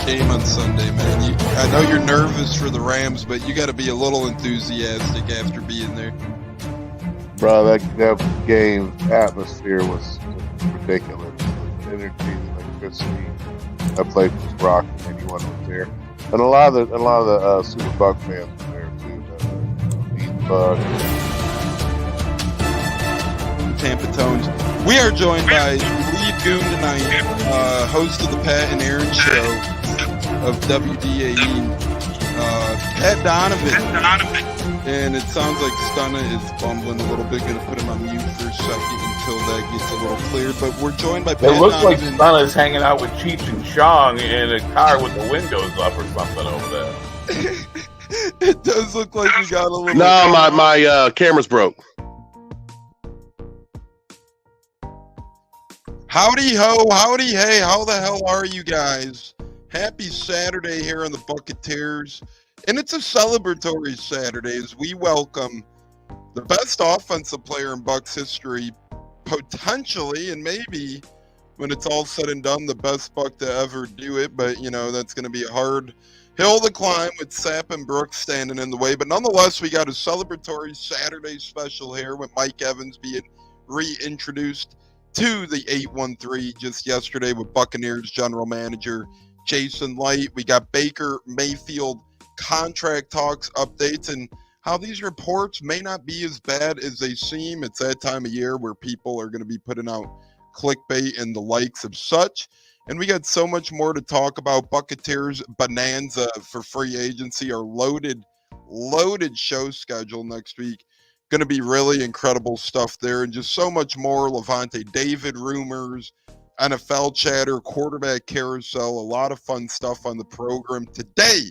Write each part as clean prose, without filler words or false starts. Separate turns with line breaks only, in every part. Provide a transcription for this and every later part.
game on Sunday, man. I know you're nervous for the Rams, but you got to be a little enthusiastic after being there.
Bro, that game atmosphere was ridiculous. The energy, the electricity. That place was rocking. Anyone was there, and a lot of the Super Buck fans were there too. The Bucks.
Tampa Tones. We are joined by lead goon tonight, host of the Pat and Aaron Show of WDAE, Pat Donovan. And it sounds like Stunna is bumbling a little bit. Going to put him on mute for a second until that gets a little cleared. But we're joined by Pat
It looks like
Donovan.
Stunna's hanging out with Cheech and Chong in a car with the windows up or something over there.
It does look like we got a little.
No, my camera's broke.
Howdy ho, howdy hey, how the hell are you guys? Happy Saturday here on the Buccateers. And it's a celebratory Saturday as we welcome the best offensive player in Bucs history, potentially, and maybe when it's all said and done, the best Buck to ever do it. But, you know, that's going to be a hard hill to climb with Sapp and Brooks standing in the way. But nonetheless, we got a celebratory Saturday special here with Mike Evans being reintroduced to the 813 just yesterday with Buccaneers general manager Jason Licht. We got Baker Mayfield contract talks, updates, and how these reports may not be as bad as they seem. It's that time of year where people are going to be putting out clickbait and the likes of such. And we got so much more to talk about. Buccateers bonanza for free agency, our loaded show schedule next week. Going to be really incredible stuff there, and just so much more. Lavonte David rumors, NFL chatter, quarterback carousel, a lot of fun stuff on the program today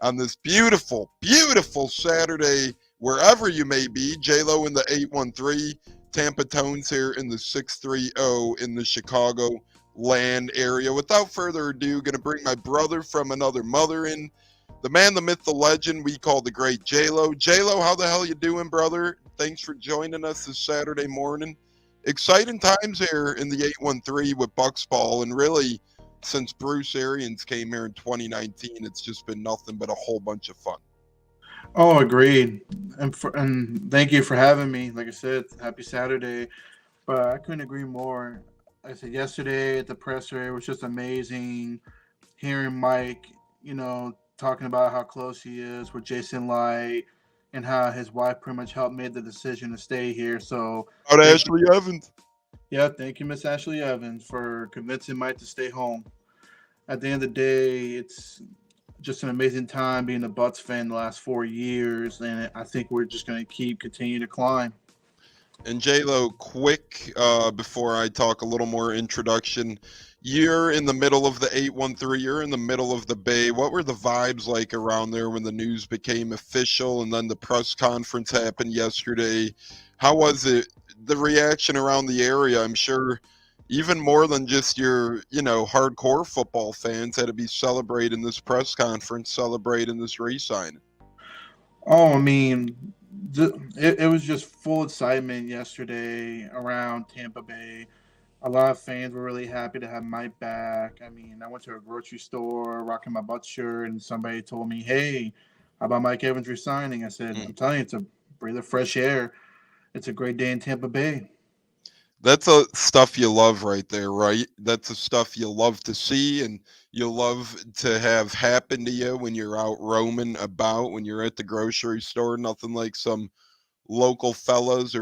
on this beautiful, beautiful Saturday, wherever you may be. J-Lo in the 813, Tampa Tones here in the 630 in the Chicago land area. Without further ado, going to bring my brother from another mother in, the man, the myth, the legend we call the great J-Lo. J-Lo, how the hell you doing, brother? Thanks for joining us this Saturday morning. Exciting times here in the 813 with Bucs ball, and really, since Bruce Arians came here in 2019, it's just been nothing but a whole bunch of fun.
Oh, agreed. And thank you for having me. Like I said, happy Saturday. But I couldn't agree more. Like I said yesterday at the presser, it was just amazing hearing Mike, talking about how close he is with Jason Licht and how his wife pretty much helped made the decision to stay here. So
Ashley Evans.
Yeah, thank you, Miss Ashley Evans, for convincing Mike to stay home. At the end of the day, it's just an amazing time being a Bucs fan the last 4 years, and I think we're just going to continue to climb.
And J-Lo, quick, before I talk a little more introduction, you're in the middle of the 813, you're in the middle of the Bay. What were the vibes like around there when the news became official and then the press conference happened yesterday? How was it? The reaction around the area, I'm sure even more than just your, hardcore football fans had to be celebrating this press conference, celebrating this re-signing.
Oh, I mean, it was just full excitement yesterday around Tampa Bay. A lot of fans were really happy to have Mike back. I mean, I went to a grocery store rocking my Bucs shirt, and somebody told me, hey, how about Mike Evans resigning? I said, I'm telling you, it's a breath of fresh air. It's a great day in Tampa Bay.
That's the stuff you love right there, right? That's the stuff you love to see and you love to have happen to you when you're out roaming about, when you're at the grocery store. Nothing like some local fellas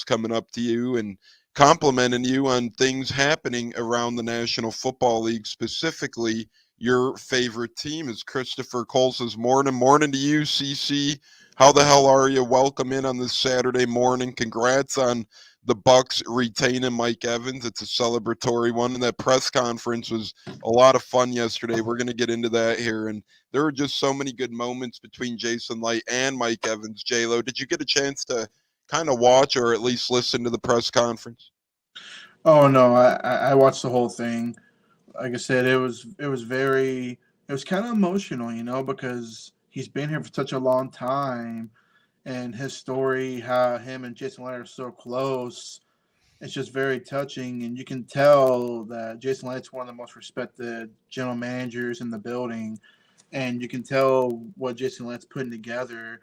coming up to you and complimenting you on things happening around the National Football League, specifically your favorite team. As Christopher Cole says, morning to you, CC. How the hell are you? Welcome in on this Saturday morning. Congrats on the Bucs retaining Mike Evans. It's a celebratory one, and that press conference was a lot of fun yesterday. We're going to get into that here, and there were just so many good moments between Jason Licht and Mike Evans. J-Lo, did you get a chance to kind of watch or at least listen to the press conference?
Oh no, I watched the whole thing. Like I said, it was kind of emotional, because he's been here for such a long time, and his story, how him and Jason Licht are so close, it's just very touching, and you can tell that Jason Light's one of the most respected general managers in the building, and you can tell what Jason Licht's putting together.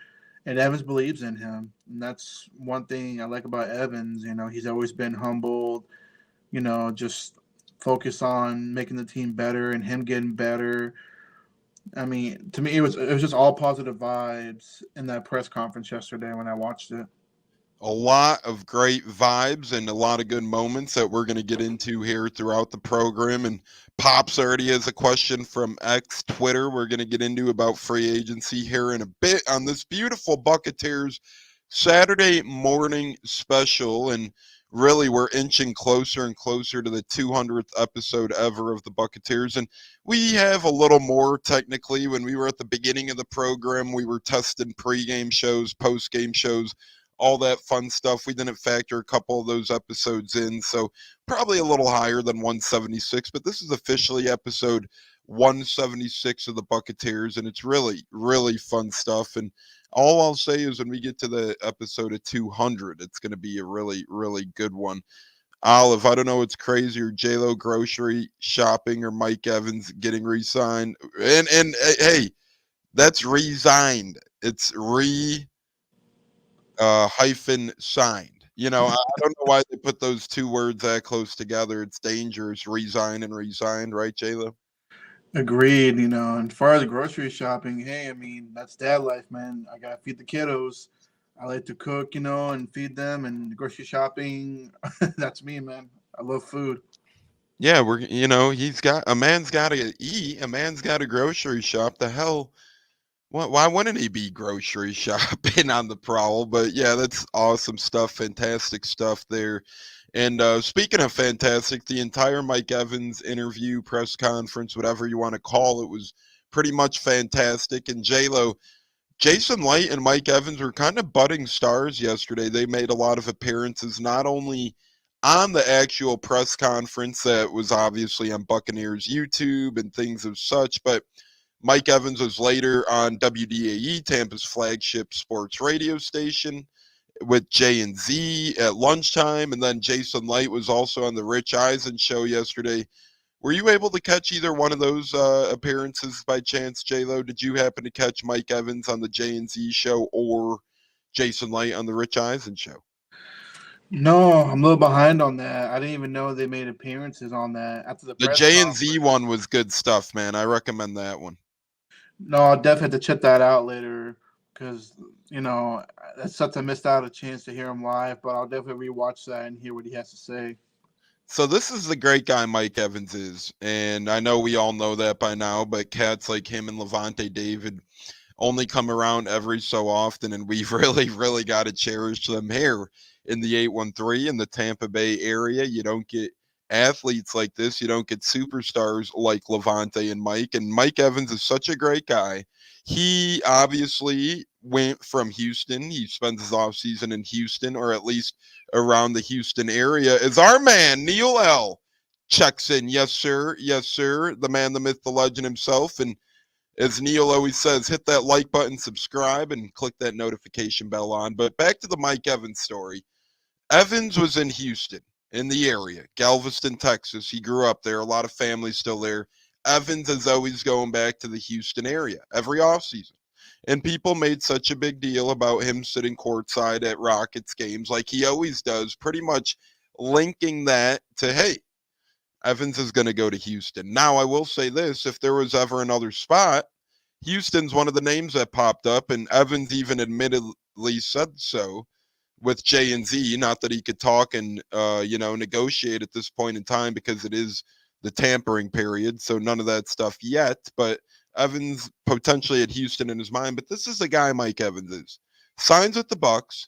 And Evans believes in him, and that's one thing I like about Evans. He's always been humbled. Just focus on making the team better and him getting better. I mean, to me, it was just all positive vibes in that press conference yesterday when I watched it.
A lot of great vibes and a lot of good moments that we're going to get into here throughout the program. And Pops already has a question from X Twitter we're going to get into about free agency here in a bit on this beautiful Buccateers Saturday morning special. And really, we're inching closer and closer to the 200th episode ever of the Buccateers. And we have a little more technically. When we were at the beginning of the program, we were testing pregame shows, postgame shows, all that fun stuff. We didn't factor a couple of those episodes in, so probably a little higher than 176, but this is officially episode 176 of the Buccateers, and it's really, really fun stuff. And all I'll say is when we get to the episode of 200, it's going to be a really, really good one. Olive, I don't know what's crazier, J-Lo grocery shopping or Mike Evans getting re-signed. And hey, that's resigned. It's hyphen signed. I don't know why they put those two words that close together. It's dangerous. Resign and resigned, right, Jayla?
Agreed. And as far as grocery shopping, hey, I mean, that's dad life, man. I gotta feed the kiddos. I like to cook, and feed them, and grocery shopping. That's me, man. I love food.
Yeah, a man's got to eat. A man's got to grocery shop. The hell. Why wouldn't he be grocery shopping on the prowl? But yeah, that's awesome stuff. Fantastic stuff there. And speaking of fantastic, the entire Mike Evans interview, press conference, whatever you want to call it, was pretty much fantastic. And J-Lo, Jason Licht and Mike Evans were kind of budding stars yesterday. They made a lot of appearances, not only on the actual press conference that was obviously on Buccaneers YouTube and things of such, but Mike Evans was later on WDAE, Tampa's flagship sports radio station, with J and Z at lunchtime, and then Jason Licht was also on the Rich Eisen show yesterday. Were you able to catch either one of those appearances by chance, J-Lo? Did you happen to catch Mike Evans on the J and Z show or Jason Licht on the Rich Eisen show?
No, I'm a little behind on that. I didn't even know they made appearances on that after the press
J and Z
conference.
one was good stuff, man. I recommend that one.
No, I'll definitely have to check that out later because, that's such I missed out a chance to hear him live, but I'll definitely rewatch that and hear what he has to say.
So this is the great guy Mike Evans is, and I know we all know that by now, but cats like him and Lavonte David only come around every so often, and we've really, really got to cherish them here in the 813 in the Tampa Bay area. You don't get athletes like this. You don't get superstars like Lavonte and Mike Evans is such a great guy. He obviously went from Houston. He spends his offseason in Houston, or at least around the Houston area, as our man, Neil L. checks in. Yes, sir. Yes, sir. The man, the myth, the legend himself. And as Neil always says, hit that like button, subscribe, and click that notification bell on. But back to the Mike Evans story. Evans was in Houston, in the area, Galveston, Texas. He grew up there. A lot of families still there. Evans is always going back to the Houston area every offseason. And people made such a big deal about him sitting courtside at Rockets games like he always does, pretty much linking that to, hey, Evans is going to go to Houston. Now, I will say this, if there was ever another spot, Houston's one of the names that popped up, and Evans even admittedly said so with J and Z. Not that he could talk and, negotiate at this point in time because it is the tampering period, so none of that stuff yet, but Evans potentially at Houston in his mind. But this is the guy Mike Evans is. Signs with the BUCS,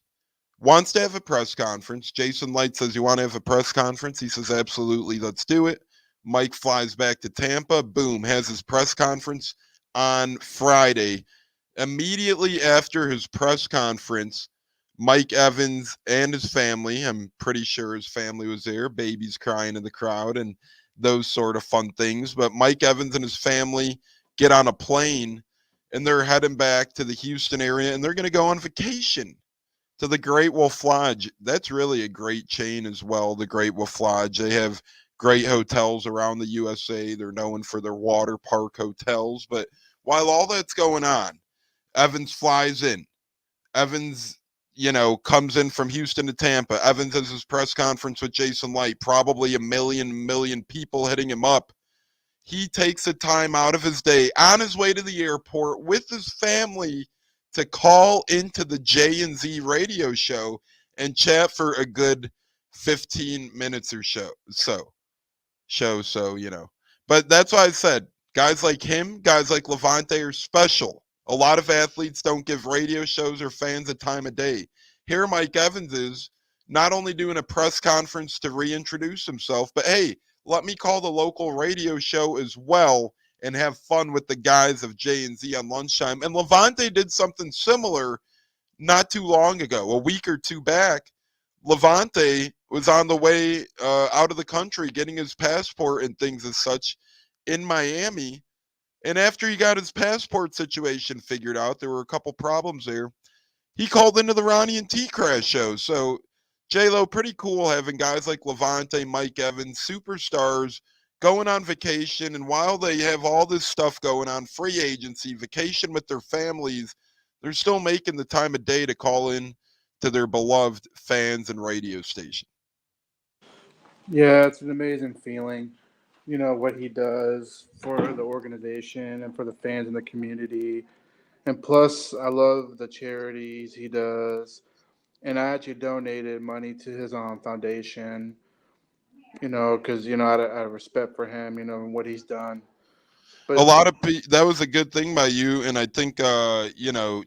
wants to have a press conference. Jason Licht says, you want to have a press conference? He says, absolutely, let's do it. Mike flies back to Tampa. Boom, has his press conference on Friday. Immediately after his press conference, Mike Evans and his family, I'm pretty sure his family was there, babies crying in the crowd and those sort of fun things. But Mike Evans and his family get on a plane and they're heading back to the Houston area and they're going to go on vacation to the Great Wolf Lodge. That's really a great chain as well, the Great Wolf Lodge. They have great hotels around the USA. They're known for their water park hotels. But while all that's going on, Evans flies in. Evans, comes in from Houston to Tampa. Evans has his press conference with Jason Licht, probably a million people hitting him up. He takes the time out of his day on his way to the airport with his family to call into the J&Z radio show and chat for a good 15 minutes or so. But that's why I said guys like him, guys like Lavonte are special. A lot of athletes don't give radio shows or fans a time of day. Here Mike Evans is not only doing a press conference to reintroduce himself, but hey, let me call the local radio show as well and have fun with the guys of J&Z on lunchtime. And Lavonte did something similar not too long ago, a week or two back. Lavonte was on the way out of the country getting his passport and things as such in Miami. And after he got his passport situation figured out, there were a couple problems there. He called into the Ronnie and T Crash show. So, J-Lo, pretty cool having guys like Lavonte, Mike Evans, superstars going on vacation. And while they have all this stuff going on, free agency, vacation with their families, they're still making the time of day to call in to their beloved fans and radio station.
Yeah, it's an amazing feeling. What he does for the organization and for the fans and the community. And plus, I love the charities he does. And I actually donated money to his foundation, because, out of respect for him, and what he's done.
A lot of that was a good thing by you, and I think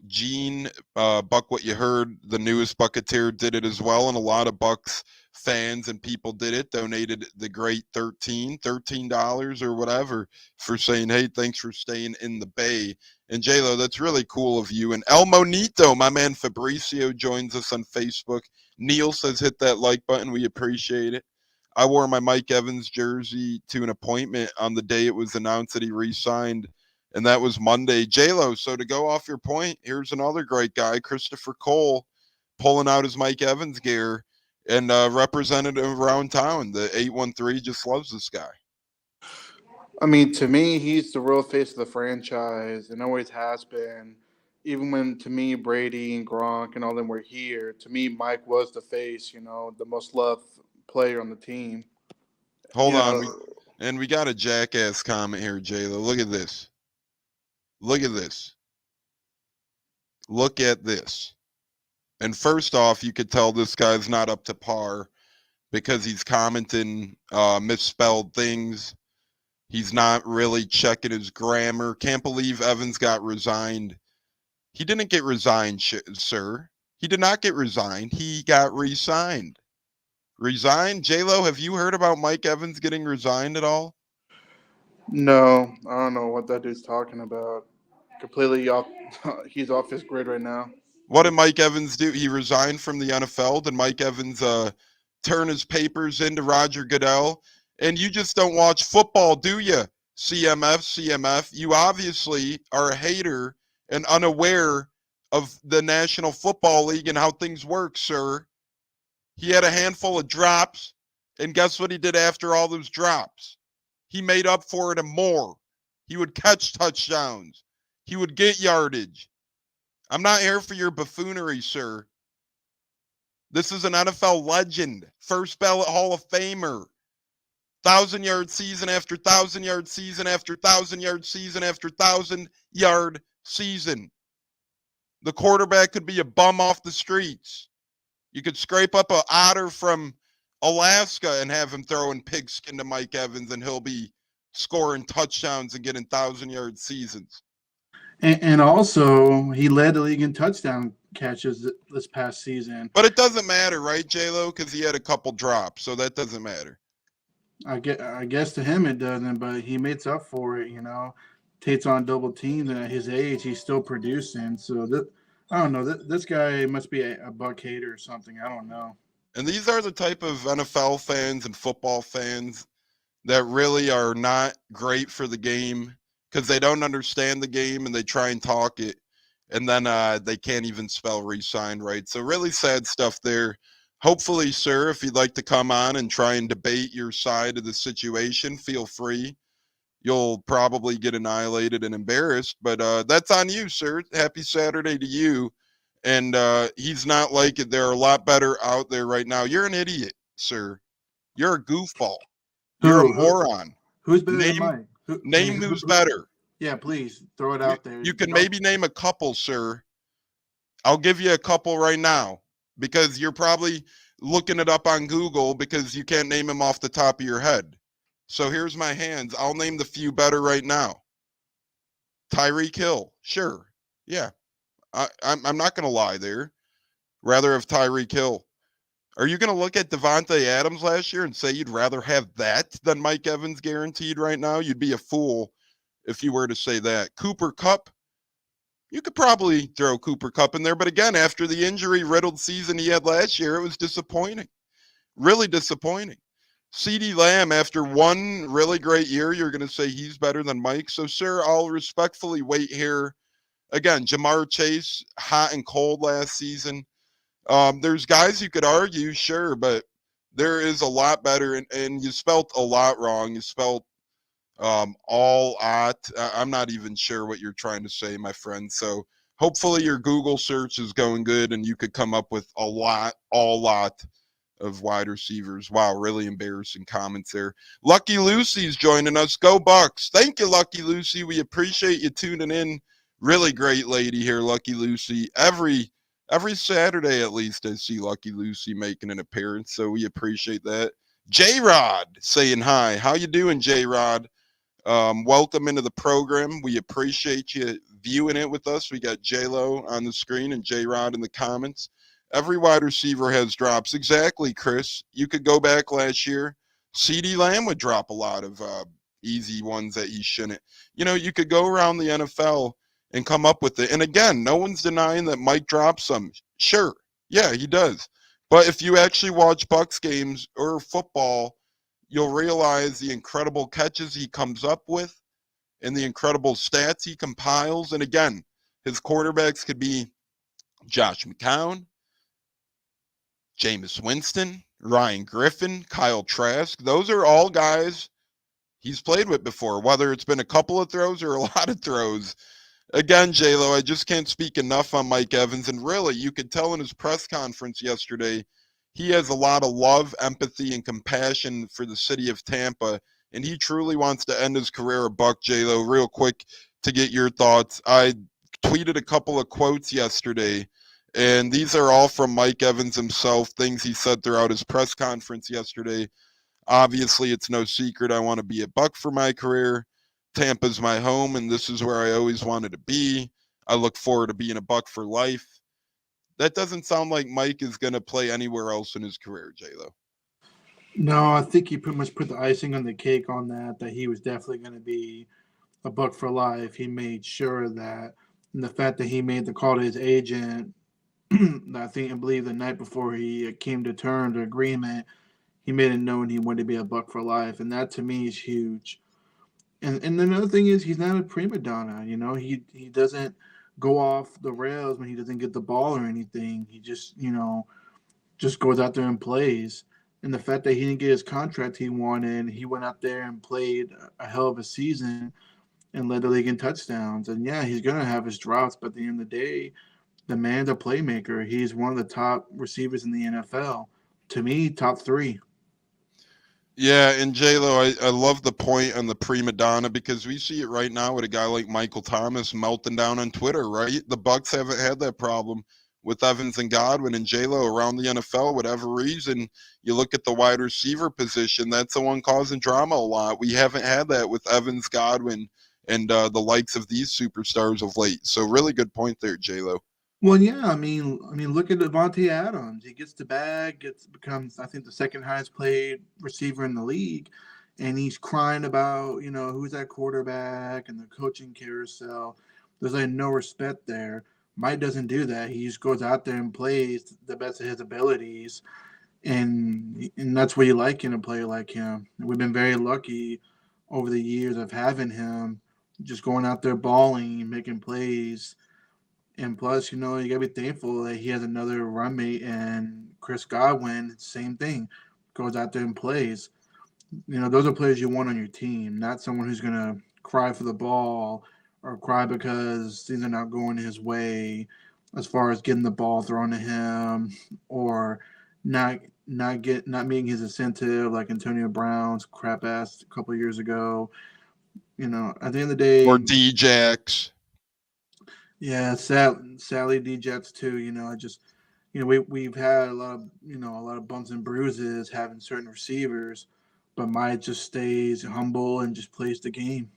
Gene Buck, what you heard, the newest Buccateer, did it as well, and a lot of Bucks fans and people did it, donated the great $13 or whatever for saying, hey, thanks for staying in the Bay. And J-Lo, that's really cool of you. And El Monito, my man Fabricio, joins us on Facebook. Neil says hit that like button, we appreciate it. I wore my Mike Evans jersey to an appointment on the day it was announced that he re-signed, and that was Monday. J-Lo, so to go off your point, here's another great guy, Christopher Cole, pulling out his Mike Evans gear and represented him around town. The 813 just loves this guy.
I mean, to me, he's the real face of the franchise and always has been. Even when, to me, Brady and Gronk and all them were here, to me, Mike was the face, the most loved player on the team.
Hold on. We got a jackass comment here, J-Lo. Look at this. Look at this. Look at this. And first off, you could tell this guy's not up to par because he's commenting misspelled things. He's not really checking his grammar. Can't believe Evans got resigned. He didn't get resigned, sir. He did not get resigned. He got re-signed. Resigned? J-Lo, have you heard about Mike Evans getting resigned at all?
No, I don't know what that dude's talking about. Completely off. He's off his grid right now.
What did Mike Evans do? He resigned from the NFL. Did Mike Evans turn his papers into Roger Goodell? And you just don't watch football, do you? CMF. You obviously are a hater and unaware of the National Football League and how things work, sir. He had a handful of drops, and guess what he did after all those drops? He made up for it and more. He would catch touchdowns. He would get yardage. I'm not here for your buffoonery, sir. This is an NFL legend, first ballot Hall of Famer. 1,000-yard season after 1,000-yard season after 1,000-yard season after 1,000-yard season. The quarterback could be a bum off the streets. You could scrape up an otter from Alaska and have him throwing pigskin to Mike Evans, and he'll be scoring touchdowns and getting 1,000-yard seasons.
And also, he led the league in touchdown catches this past season.
But it doesn't matter, right, J-Lo? Because he had a couple drops, so that doesn't matter.
I guess to him it doesn't, but he makes up for it, Takes on double teams, and at his age, he's still producing. So, I don't know. This guy must be a Buck hater or something. I don't know.
And these are the type of NFL fans and football fans that really are not great for the game because they don't understand the game and they try and talk it. and then they can't even spell re-sign right. So really sad stuff there. Hopefully, sir, if you'd like to come on and try and debate your side of the situation, feel free. You'll probably get annihilated and embarrassed, but that's on you, sir. Happy Saturday to you. And he's not like it. There are a lot better out there right now. You're an idiot, sir. You're a goofball. You're a moron.
Who's better than Mike?
Name who's better.
Yeah, please throw it out there.
You can maybe name a couple, sir. I'll give you a couple right now because you're probably looking it up on Google because you can't name them off the top of your head. So here's my hands. I'll name the few better right now. Tyreek Hill. Sure. Yeah. I'm not going to lie there. Rather have Tyreek Hill. Are you going to look at Lavonte Adams last year and say you'd rather have that than Mike Evans guaranteed right now? You'd be a fool if you were to say that. Cooper Kupp. You could probably throw Cooper Kupp in there. But again, after the injury-riddled season he had last year, it was disappointing. Really disappointing. CeeDee Lamb, after one really great year, you're going to say he's better than Mike. So, sir, I'll respectfully wait here. Again, Jamar Chase, hot and cold last season. There's guys you could argue, sure, but there is a lot better. And you spelt a lot wrong. You spelt all-ot. I'm not even sure what you're trying to say, my friend. So hopefully your Google search is going good and you could come up with a lot of wide receivers. Wow, really embarrassing comments there. Lucky Lucy's joining us. Go Bucks. Thank you, Lucky Lucy. We appreciate you tuning in. Really great lady here, Lucky Lucy. Every Saturday at least I see Lucky Lucy making an appearance, so we appreciate that. J-Rod saying hi. How you doing, J-Rod? Welcome into the program. We appreciate you viewing it with us. We got J-Lo on the screen and J-Rod in the comments. Every wide receiver has drops. Exactly, Chris. You could go back last year. CeeDee Lamb would drop a lot of easy ones that he shouldn't. You know, you could go around the NFL and come up with it. And again, no one's denying that Mike drops some. Sure. Yeah, he does. But if you actually watch Bucs games or football, you'll realize the incredible catches he comes up with and the incredible stats he compiles. And again, his quarterbacks could be Josh McCown, Jameis Winston, Ryan Griffin, Kyle Trask. Those are all guys he's played with before, whether it's been a couple of throws or a lot of throws. Again, J-Lo, I just can't speak enough on Mike Evans. And really, you could tell in his press conference yesterday, he has a lot of love, empathy, and compassion for the city of Tampa. And he truly wants to end his career a Buck. J-Lo, real quick to get your thoughts. I tweeted a couple of quotes yesterday. And these are all from Mike Evans himself, things he said throughout his press conference yesterday. Obviously, it's no secret I want to be a Buck for my career. Tampa's my home, and this is where I always wanted to be. I look forward to being a Buck for life. That doesn't sound like Mike is going to play anywhere else in his career, J-Lo.
No, I think he pretty much put the icing on the cake on that he was definitely going to be a Buck for life. He made sure that, and the fact that he made the call to his agent, I think I believe the night before he came to terms or agreement, he made it known he wanted to be a Buck for life, and that to me is huge. And another thing is he's not a prima donna. You know, he doesn't go off the rails when he doesn't get the ball or anything. He just just goes out there and plays. And the fact that he didn't get his contract he wanted, he went out there and played a hell of a season and led the league in touchdowns. And yeah, he's gonna have his drops, but at the end of the day, the man's a playmaker. He's one of the top receivers in the NFL. To me, top 3.
Yeah, and J-Lo, I love the point on the prima donna because we see it right now with a guy like Michael Thomas melting down on Twitter, right? The Bucs haven't had that problem with Evans and Godwin and J-Lo around the NFL. Whatever reason, you look at the wide receiver position, that's the one causing drama a lot. We haven't had that with Evans, Godwin, and the likes of these superstars of late. So really good point there, J-Lo.
Well, yeah, I mean, look at Lavonte Adams. He gets the bag, becomes, I think, the second highest paid receiver in the league, and he's crying about, who's that quarterback and the coaching carousel. There's like no respect there. Mike doesn't do that. He just goes out there and plays the best of his abilities, and that's what you like in a player like him. We've been very lucky over the years of having him just going out there balling, making plays. And plus, you gotta be thankful that he has another roommate and Chris Godwin. Same thing, goes out there and plays. Those are players you want on your team, not someone who's gonna cry for the ball or cry because things are not going his way, as far as getting the ball thrown to him or not not meeting his incentive, like Antonio Brown's crap ass a couple of years ago. At the end of the
Or
day,
Djax.
yeah, Sally D-Jets too. I just we've had a lot of bumps and bruises having certain receivers, but Mike just stays humble and just plays the game.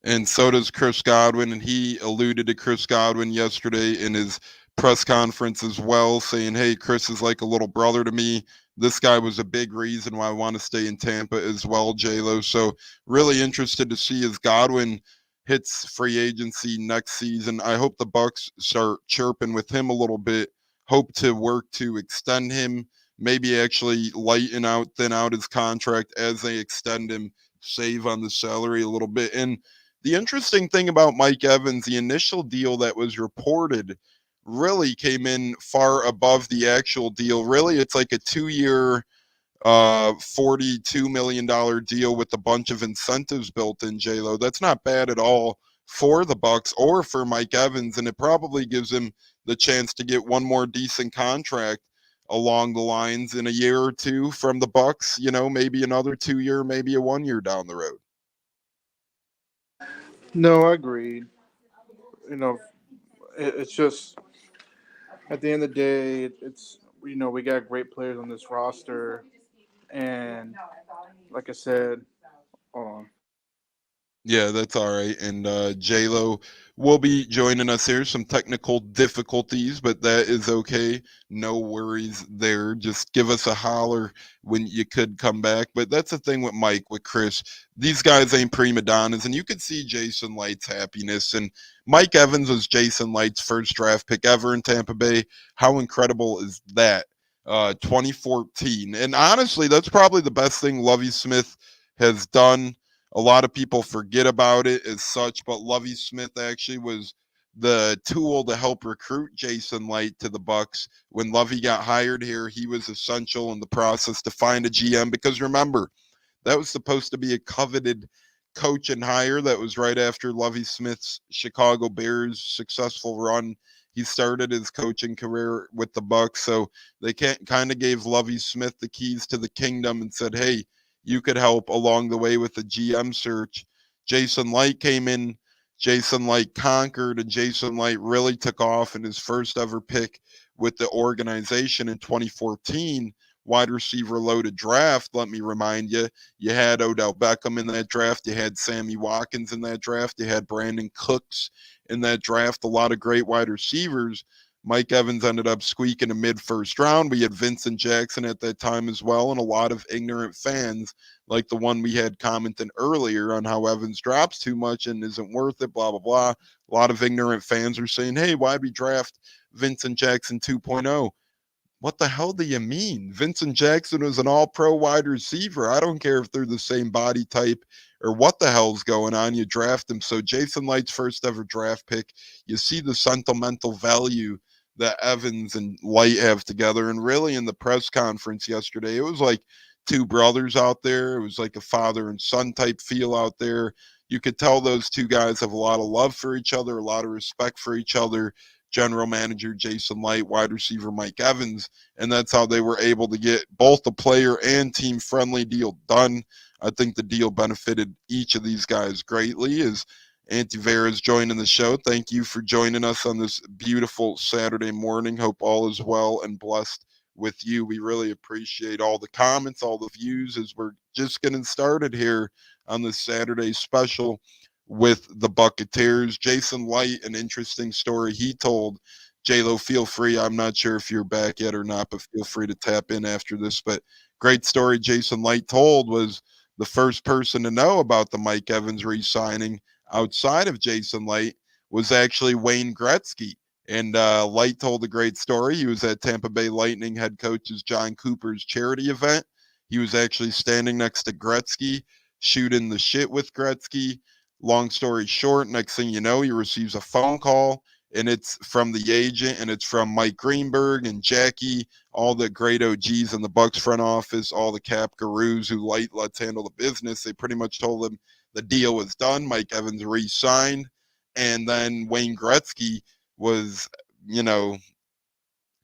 And so does Chris Godwin. And he alluded to Chris Godwin yesterday in his press conference as well, saying, hey, Chris is like a little brother to me. This guy was a big reason why I want to stay in Tampa as well, J-Lo. So really interested to see as Godwin hits free agency next season. I hope the Bucs start chirping with him a little bit. Hope to work to extend him, maybe actually thin out his contract as they extend him, save on the salary a little bit. And the interesting thing about Mike Evans, the initial deal that was reported really came in far above the actual deal. Really, it's like a 2-year, $42 million deal with a bunch of incentives built in, J-Lo. That's not bad at all for the Bucs or for Mike Evans, and it probably gives him the chance to get one more decent contract along the lines in a year or two from the Bucs, maybe another 2-year, maybe a 1-year down the road.
No, I agree. It's just at the end of the day, it's we got great players on this roster, and like I said, hold on.
Yeah, that's all right. And J-Lo will be joining us here. Some technical difficulties, but that is okay. No worries there. Just give us a holler when you could come back. But that's the thing with Mike, with Chris. These guys ain't prima donnas, and you could see Jason Light's happiness. And Mike Evans was Jason Light's first draft pick ever in Tampa Bay. How incredible is that? 2014. And honestly, that's probably the best thing Lovie Smith has done. A lot of people forget about it as such, but Lovie Smith actually was the tool to help recruit Jason Licht to the Bucs. When Lovie got hired here, he was essential in the process to find a GM because remember, that was supposed to be a coveted coach and hire. That was right after Lovie Smith's Chicago Bears successful run. He started his coaching career with the Bucs, so they kind of gave Lovie Smith the keys to the kingdom and said, "Hey, you could help along the way with the GM search." Jason Licht came in. Jason Licht conquered, and Jason Licht really took off in his first ever pick with the organization in 2014. Wide receiver loaded draft. Let me remind you, you had Odell Beckham in that draft. You had Sammy Watkins in that draft. You had Brandon Cooks in that draft. A lot of great wide receivers. Mike Evans ended up squeaking a mid-first round. We had Vincent Jackson at that time as well, and a lot of ignorant fans like the one we had commenting earlier on how Evans drops too much and isn't worth it, blah, blah, blah. A lot of ignorant fans are saying, hey, why'd we draft Vincent Jackson 2.0? What the hell do you mean? Vincent Jackson was an all-pro wide receiver. I don't care if they're the same body type or what the hell's going on. You draft him. So Jason Light's first ever draft pick. You see the sentimental value that Evans and Light have together. And really in the press conference yesterday, it was like two brothers out there. It was like a father and son type feel out there. You could tell those two guys have a lot of love for each other, a lot of respect for each other. General manager Jason Licht, wide receiver Mike Evans, and that's how they were able to get both the player and team friendly deal done. I think the deal benefited each of these guys greatly. As Auntie Vera's joining the show, thank you for joining us on this beautiful Saturday morning. Hope all is well and blessed with you. We really appreciate all the comments, all the views as we're just getting started here on this Saturday special with the Buccateers. Jason Licht, an interesting story he told. J-Lo, feel free. I'm not sure if you're back yet or not, but feel free to tap in after this. But great story Jason Licht told was the first person to know about the Mike Evans re-signing outside of Jason Licht was actually Wayne Gretzky. And Licht told a great story. He was at Tampa Bay Lightning head coach's John Cooper's charity event. He was actually standing next to Gretzky, shooting the shit with Gretzky. Long story short, next thing you know, he receives a phone call. and it's from the agent, and it's from Mike Greenberg and Jackie, all the great OGs in the Bucks front office, all the cap gurus who let's handle the business. They pretty much told him the deal was done. Mike Evans re-signed, and then Wayne Gretzky was,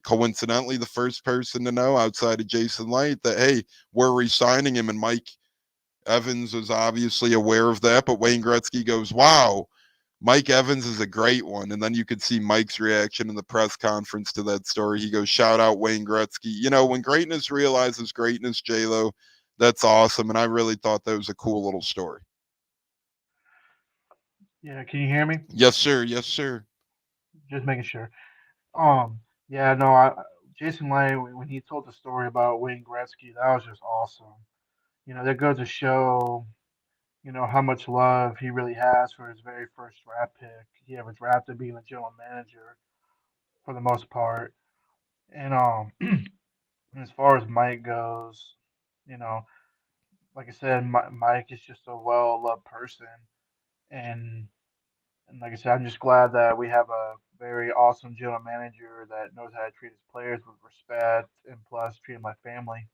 coincidentally the first person to know outside of Jason Licht that, hey, we're re-signing him, and Mike Evans was obviously aware of that, but Wayne Gretzky goes, wow, Mike Evans is a great one. And then you could see Mike's reaction in the press conference to that story. He goes, shout out Wayne Gretzky. When greatness realizes greatness, J-Lo, that's awesome. And I really thought that was a cool little story.
Yeah, can you hear me?
Yes, sir. Yes, sir.
Just making sure. Yeah, no, Jason Licht, when he told the story about Wayne Gretzky, that was just awesome. That goes to show, how much love he really has for his very first draft pick he ever drafted, being a general manager for the most part. And as far as Mike goes, you know, like I said, Mike is just a well-loved person, and like I said, I'm just glad that we have a very awesome general manager that knows how to treat his players with respect and plus treat my family.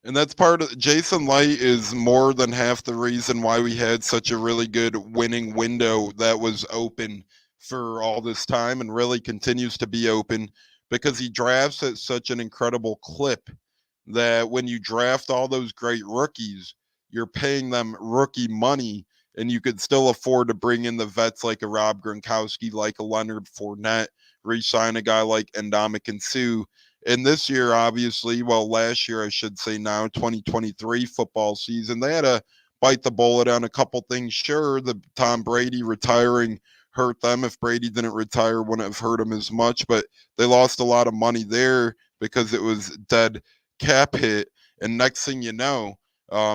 And that's part of Jason Licht is more than half the reason why we had such a really good winning window that was open for all this time and really continues to be open because he drafts at such an incredible clip that when you draft all those great rookies, you're paying them rookie money, and you could still afford to bring in the vets like a Rob Gronkowski, like a Leonard Fournette, re-sign a guy like Ndamukong Suh. And this year, obviously, well, last year, I should say now, 2023 football season, they had to bite the bullet on a couple things. Sure, the Tom Brady retiring hurt them. If Brady didn't retire, wouldn't have hurt them as much, but they lost a lot of money there because it was dead cap hit. And next thing you know,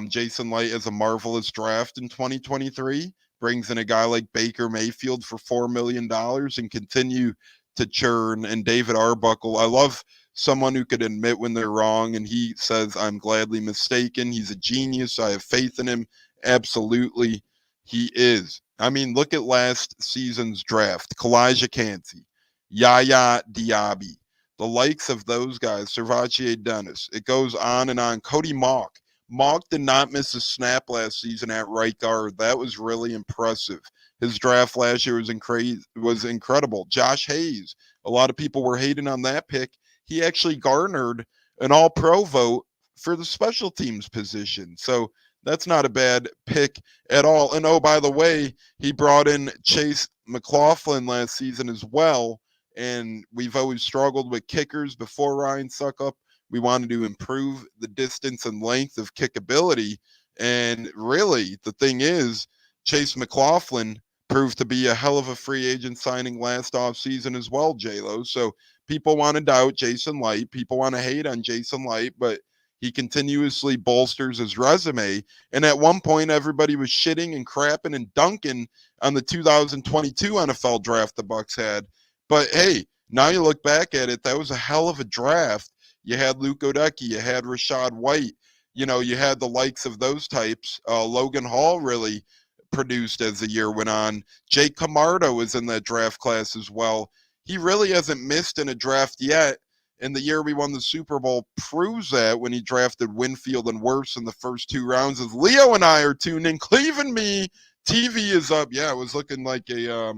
Jason Licht has a marvelous draft in 2023, brings in a guy like Baker Mayfield for $4 million and continue to churn. And David Arbuckle, I love someone who could admit when they're wrong, and he says, I'm gladly mistaken. He's a genius. I have faith in him. Absolutely, he is. I mean, look at last season's draft. Kalijah Kancey, Yaya Diaby, the likes of those guys, Servachier Dennis. It goes on and on. Cody Mauch. Mauch did not miss a snap last season at right guard. That was really impressive. His draft last year was incredible. Josh Hayes. A lot of people were hating on that pick. He actually garnered an all-pro vote for the special teams position. So that's not a bad pick at all. And oh, by the way, he brought in Chase McLaughlin last season as well. And we've always struggled with kickers before Ryan Suckup. We wanted to improve the distance and length of kickability. And really, the thing is, Chase McLaughlin proved to be a hell of a free agent signing last offseason as well, J-Lo. So people want to doubt Jason Licht. People want to hate on Jason Licht, but he continuously bolsters his resume. And at one point, everybody was shitting and crapping and dunking on the 2022 NFL draft the Bucks had. But hey, now you look back at it, that was a hell of a draft. You had Luke Odecki, you had Rashad White, you had the likes of those types. Logan Hall really produced as the year went on. Jake Camardo was in that draft class as well. He really hasn't missed in a draft yet. And the year we won the Super Bowl proves that when he drafted Winfield and Wirfs in the first two rounds. As Leo and I are tuned in, Cleveland me, TV is up. Yeah, it was looking like a,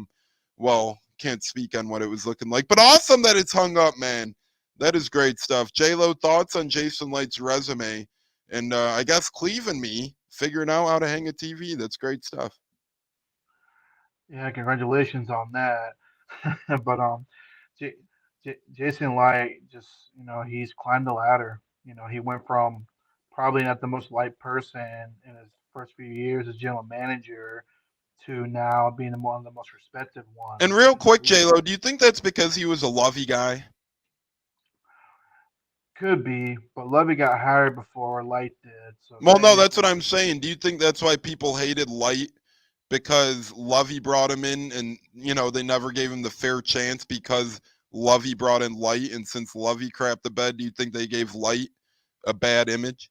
can't speak on what it was looking like, but awesome that it's hung up, man. That is great stuff. J-Lo, thoughts on Jason Licht's resume? And I guess Cleveland me figuring out how to hang a TV. That's great stuff.
Yeah, congratulations on that. But J- Jason Licht just he's climbed the ladder. He went from probably not the most liked person in his first few years as general manager to now being one of the most respected
And
ones
real
in the
quick,
league.
J-Lo, do you think that's because he was a lovey guy?
Could be, but Levy got hired before Light did, so
Well, no, that's what I'm
technically,
saying. Do you think that's why people hated Light? Because Lovey brought him in and, they never gave him the fair chance because Lovey brought in Light. And since Lovey crapped the bed, do you think they gave Light a bad image?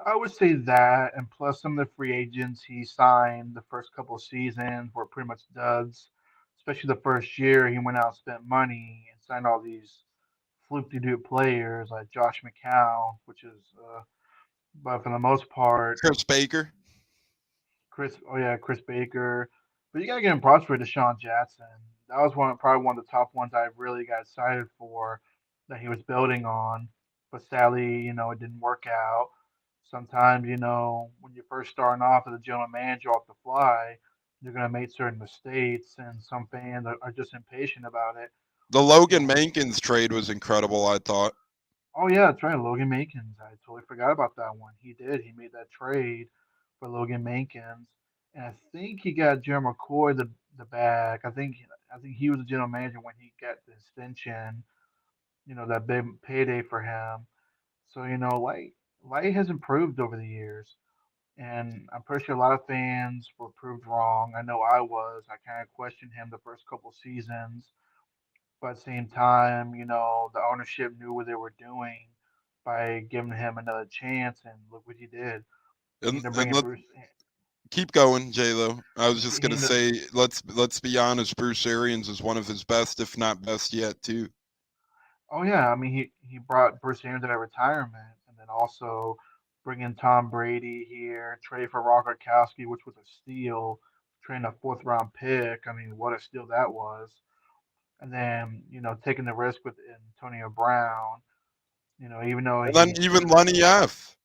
I would say that, and plus some of the free agents he signed the first couple of seasons were pretty much duds, especially the first year, he went out and spent money and signed all these floop-de-doop players like Josh McCown, which is, but for the most part,
Chris Baker.
Chris Baker. But you gotta give him props for Deshaun Jackson. That was probably one of the top ones I really got excited for that he was building on. But sadly, it didn't work out. Sometimes, when you're first starting off as a general manager off the fly, you're gonna make certain mistakes, and some fans are just impatient about it.
The
You
Logan
know,
Mankins trade was incredible, I thought.
Oh yeah, that's right, Logan Mankins. I totally forgot about that one. He did. He made that trade for Logan Mankins, and I think he got Jerry McCoy the bag. I think he was the general manager when he got the extension. That big payday for him. So Light has improved over the years, and I'm pretty sure a lot of fans were proved wrong. I know I was. I kind of questioned him the first couple seasons, but at the same time, the ownership knew what they were doing by giving him another chance, and look what he did. He
And,
ended up
and
bringing
let
Bruce.
keep going, J Lo. I was just
He
gonna
ended up,
say, let's be honest. Bruce Arians is one of his best, if not best yet, too.
oh yeah, I mean he brought Bruce Arians out of retirement, and then also bringing Tom Brady here, trade for Rock Gronkowski, which was a steal, trading a fourth round pick. I mean, what a steal that was. And then taking the risk with Antonio Brown. Even though
And then
he
even
was
Lenny F.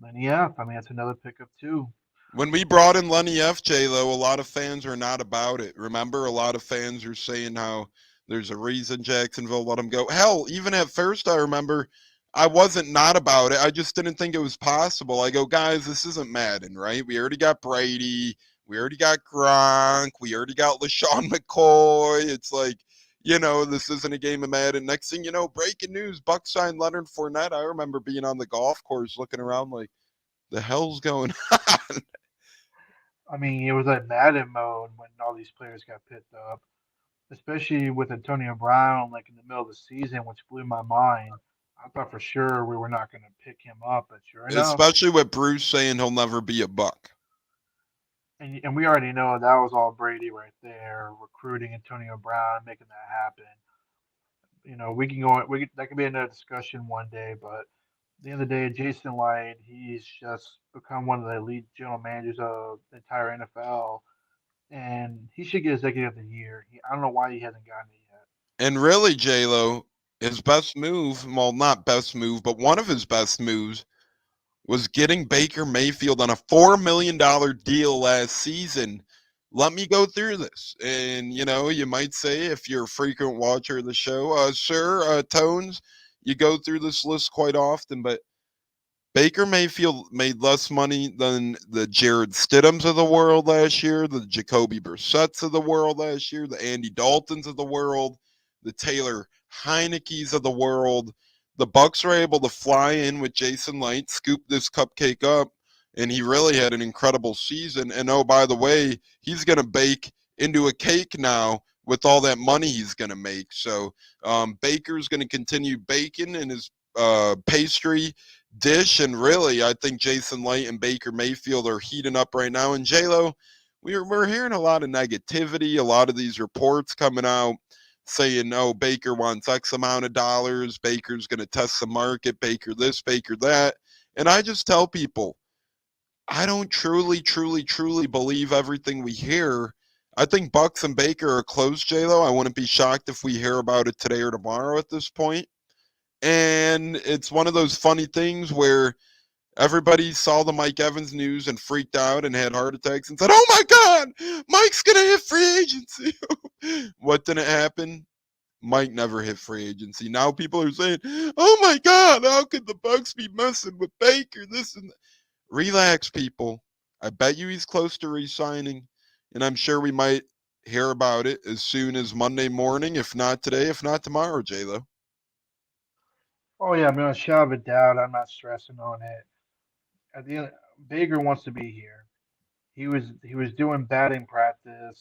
Lenny F. I mean, that's another pickup too.
When we brought in Lenny F, J-Lo, a lot of fans are not about it. Remember, a lot of fans are saying how there's a reason Jacksonville let him go. Hell, even at first, I remember I wasn't not about it. I just didn't think it was possible. I go, guys, this isn't Madden, right? We already got Brady. We already got Gronk. We already got LaShawn McCoy. It's like, this isn't a game of Madden. Next thing you know, breaking news, Bucs signed Leonard Fournette. I remember being on the golf course looking around like, the hell's going on?
I mean, it was like Madden mode when all these players got picked up, especially with Antonio Brown, like in the middle of the season, which blew my mind. I thought for sure we were not going to pick him up, but sure enough,
Especially with Bruce saying he'll never be a Buck.
and we already know that was all Brady right there, recruiting Antonio Brown, making that happen. We can go. That could be another discussion one day, but at the end of the day, Jason Light, he's just become one of the elite general managers of the entire NFL, and he should get Executive of the Year. I don't know why he hasn't gotten it yet.
And really, J-Lo, his best move, well, not best move, but one of his best moves was getting Baker Mayfield on a $4 million deal last season. Let me go through this. And, you might say, if you're a frequent watcher of the show, sir, Tones, you go through this list quite often, but Baker Mayfield made less money than the Jared Stidhams of the world last year, the Jacoby Brissett's of the world last year, the Andy Daltons of the world, the Taylor Heineke's of the world. The Bucks were able to fly in with Jason Licht, scoop this cupcake up, and he really had an incredible season. And oh, by the way, he's going to bake into a cake now with all that money he's going to make. So Baker's going to continue baking in his pastry dish, and really, I think Jason Licht and Baker Mayfield are heating up right now. And J-Lo, we're hearing a lot of negativity, a lot of these reports coming out saying, oh, Baker wants X amount of dollars, Baker's going to test the market, Baker this, Baker that. And I just tell people, I don't truly believe everything we hear. I think Bucks and Baker are close, J-Lo. I wouldn't be shocked if we hear about it today or tomorrow at this point. And it's one of those funny things where everybody saw the Mike Evans news and freaked out and had heart attacks and said, oh my God, Mike's going to hit free agency. What didn't happen? Mike never hit free agency. Now people are saying, oh my God, how could the Bucks be messing with Baker? This and that. Relax, people. I bet you he's close to re-signing, and I'm sure we might hear about it as soon as Monday morning, if not today, if not tomorrow, J-Lo.
Oh yeah, I mean, a shadow of a doubt, I'm not stressing on it. At the end, Baker wants to be here. He was doing batting practice,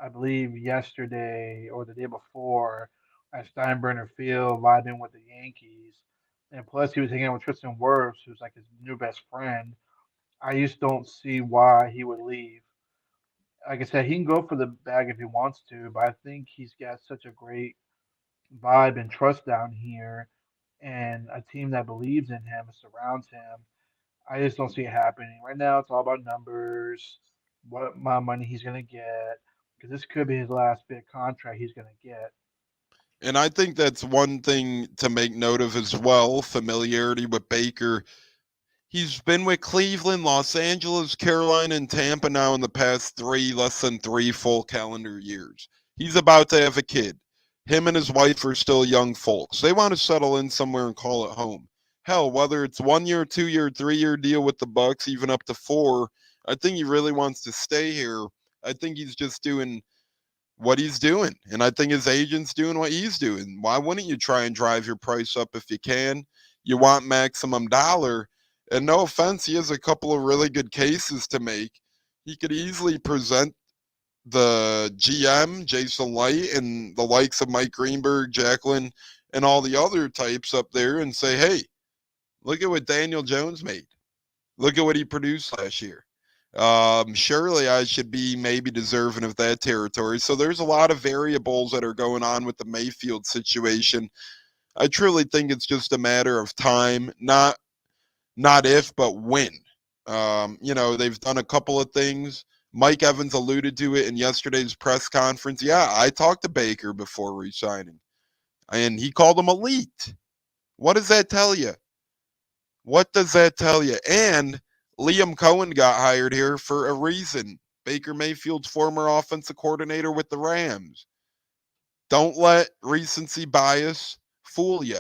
I believe yesterday or the day before at Steinbrenner Field, vibing with the Yankees, and plus he was hanging out with Tristan Wirfs, who's like his new best friend. I just don't see why he would leave. like I said, he can go for the bag if he wants to, but I think he's got such a great vibe and trust down here, and a team that believes in him and surrounds him. I just don't see it happening right now. It's all about numbers, what amount of money he's gonna get, because this could be his last big contract he's gonna get.
And I think that's one thing to make note of as well, familiarity with Baker. He's been with Cleveland, Los Angeles, Carolina, and Tampa now in the past less than three full calendar years. He's about to have a kid. Him and his wife are still young folks. They want to settle in somewhere and call it home. Hell, whether it's 1 year, 2 year, 3 year deal with the Bucks, even up to four, I think he really wants to stay here. I think he's just doing what he's doing. And I think his agent's doing what he's doing. Why wouldn't you try and drive your price up if you can? You want maximum dollar. And no offense, he has a couple of really good cases to make. He could easily present the GM, Jason Licht, and the likes of Mike Greenberg, Jacqueline, and all the other types up there and say, hey, look at what Daniel Jones made. Look at what he produced last year. Surely I should be maybe deserving of that territory. So there's a lot of variables that are going on with the Mayfield situation. I truly think it's just a matter of time, not if, but when. They've done a couple of things. Mike Evans alluded to it in yesterday's press conference. Yeah, I talked to Baker before resigning, and he called him elite. What does that tell you? What does that tell you? And Liam Cohen got hired here for a reason. Baker Mayfield's former offensive coordinator with the Rams. Don't let recency bias fool you.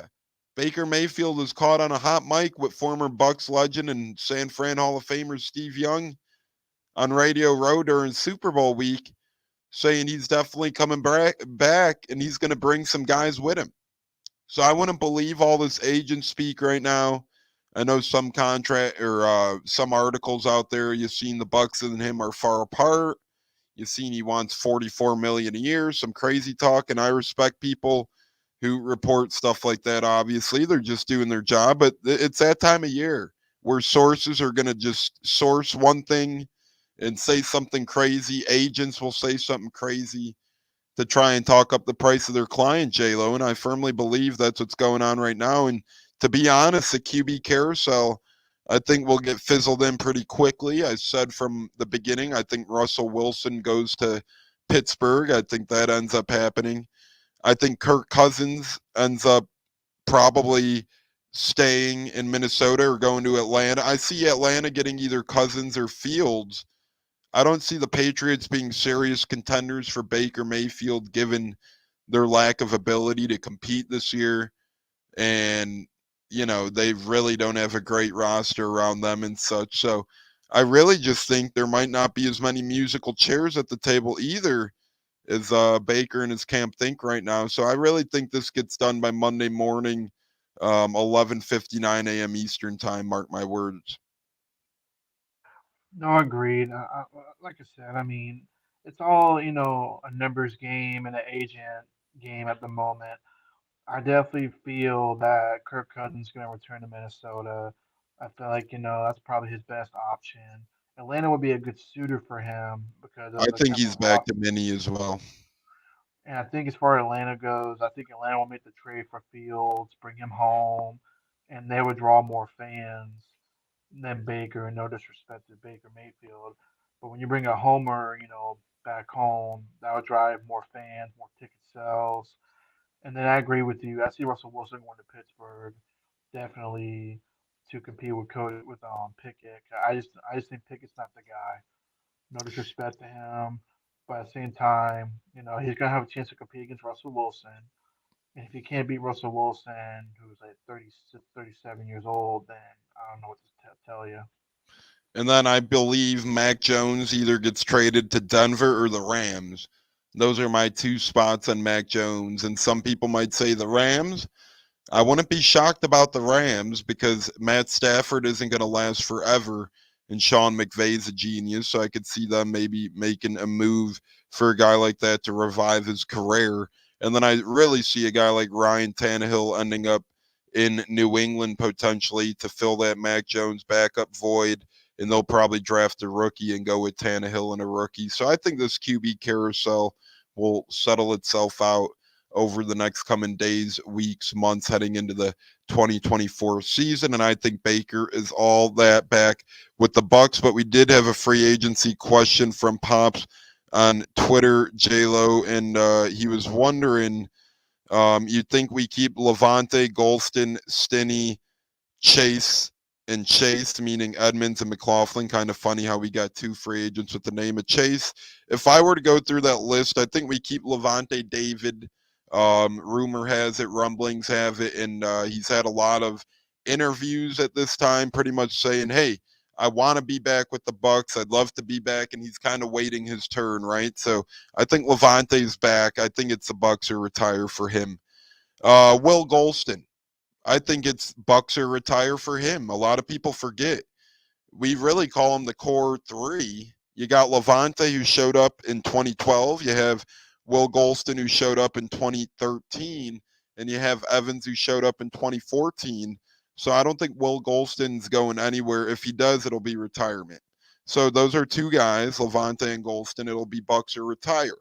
Baker Mayfield was caught on a hot mic with former Bucks legend and San Fran Hall of Famer Steve Young on Radio Row during Super Bowl week, saying he's definitely coming back and he's going to bring some guys with him. So I wouldn't believe all this agent speak right now. I know some contract or some articles out there you've seen the Bucks and him are far apart. You've seen he wants $44 million a year, some crazy talk, and I respect people who report stuff like that. Obviously, they're just doing their job, but it's that time of year where sources are going to just source one thing and say something crazy. Agents will say something crazy to try and talk up the price of their client, J-Lo, and I firmly believe that's what's going on right now. And to be honest, the QB carousel, I think will get fizzled in pretty quickly. I said from the beginning, I think Russell Wilson goes to Pittsburgh. I think that ends up happening. I think Kirk Cousins ends up probably staying in Minnesota or going to Atlanta. I see Atlanta getting either Cousins or Fields. I don't see the Patriots being serious contenders for Baker Mayfield given their lack of ability to compete this year. And, they really don't have a great roster around them and such. So I really just think there might not be as many musical chairs at the table either as Baker and his camp think right now. So I really think this gets done by Monday morning, 11:59 a.m. Eastern time. Mark my words.
No, agreed. Like I said, I mean, it's all a numbers game and an agent game at the moment. I definitely feel that Kirk Cousins is going to return to Minnesota. I feel like that's probably his best option. Atlanta would be a good suitor for him because
I
of the
think
type
he's
of
back
roster.
to mini as well.
And I think as far as Atlanta goes, I think Atlanta will make the trade for Fields, bring him home, and they would draw more fans than Baker. And no disrespect to Baker Mayfield, but when you bring a homer, back home, that would drive more fans, more ticket sales. And then I agree with you. I see Russell Wilson going to Pittsburgh, definitely to compete with Pickett. I just think Pickett's not the guy. No disrespect to him, but at the same time, he's gonna have a chance to compete against Russell Wilson. And if he can't beat Russell Wilson, who's like 36, 37 years old, then I don't know what to tell you.
And then I believe Mac Jones either gets traded to Denver or the Rams. Those are my two spots on Mac Jones. And some people might say the Rams. I wouldn't be shocked about the Rams because Matt Stafford isn't going to last forever. And Sean McVay's a genius. So I could see them maybe making a move for a guy like that to revive his career. And then I really see a guy like Ryan Tannehill ending up in New England potentially to fill that Mac Jones backup void. and they'll probably draft a rookie and go with Tannehill and a rookie. So I think this QB carousel will settle itself out over the next coming days, weeks, months heading into the 2024 season. And I think Baker is all that back with the Bucs. But we did have a free agency question from Pops on Twitter, J-Lo, and he was wondering, you think we keep Lavonte, Golston, Stinney, Chase, and Chase, meaning Edmonds and McLaughlin. Kind of funny how we got two free agents with the name of Chase. If I were to go through that list, I think we keep Lavonte David. Rumor has it, rumblings have it, and he's had a lot of interviews at this time pretty much saying, hey, I want to be back with the Bucs. I'd love to be back, and he's kind of waiting his turn, right? So I think Lavonte's back. I think it's the Bucs who retire for him. Will Golston. I think it's Bucs or retire for him. A lot of people forget. We really call him the core three. You got Lavonte, who showed up in 2012. You have Will Golston, who showed up in 2013. And you have Evans, who showed up in 2014. So I don't think Will Golston's going anywhere. If he does, it'll be retirement. So those are two guys, Lavonte and Golston. It'll be Bucs or retire.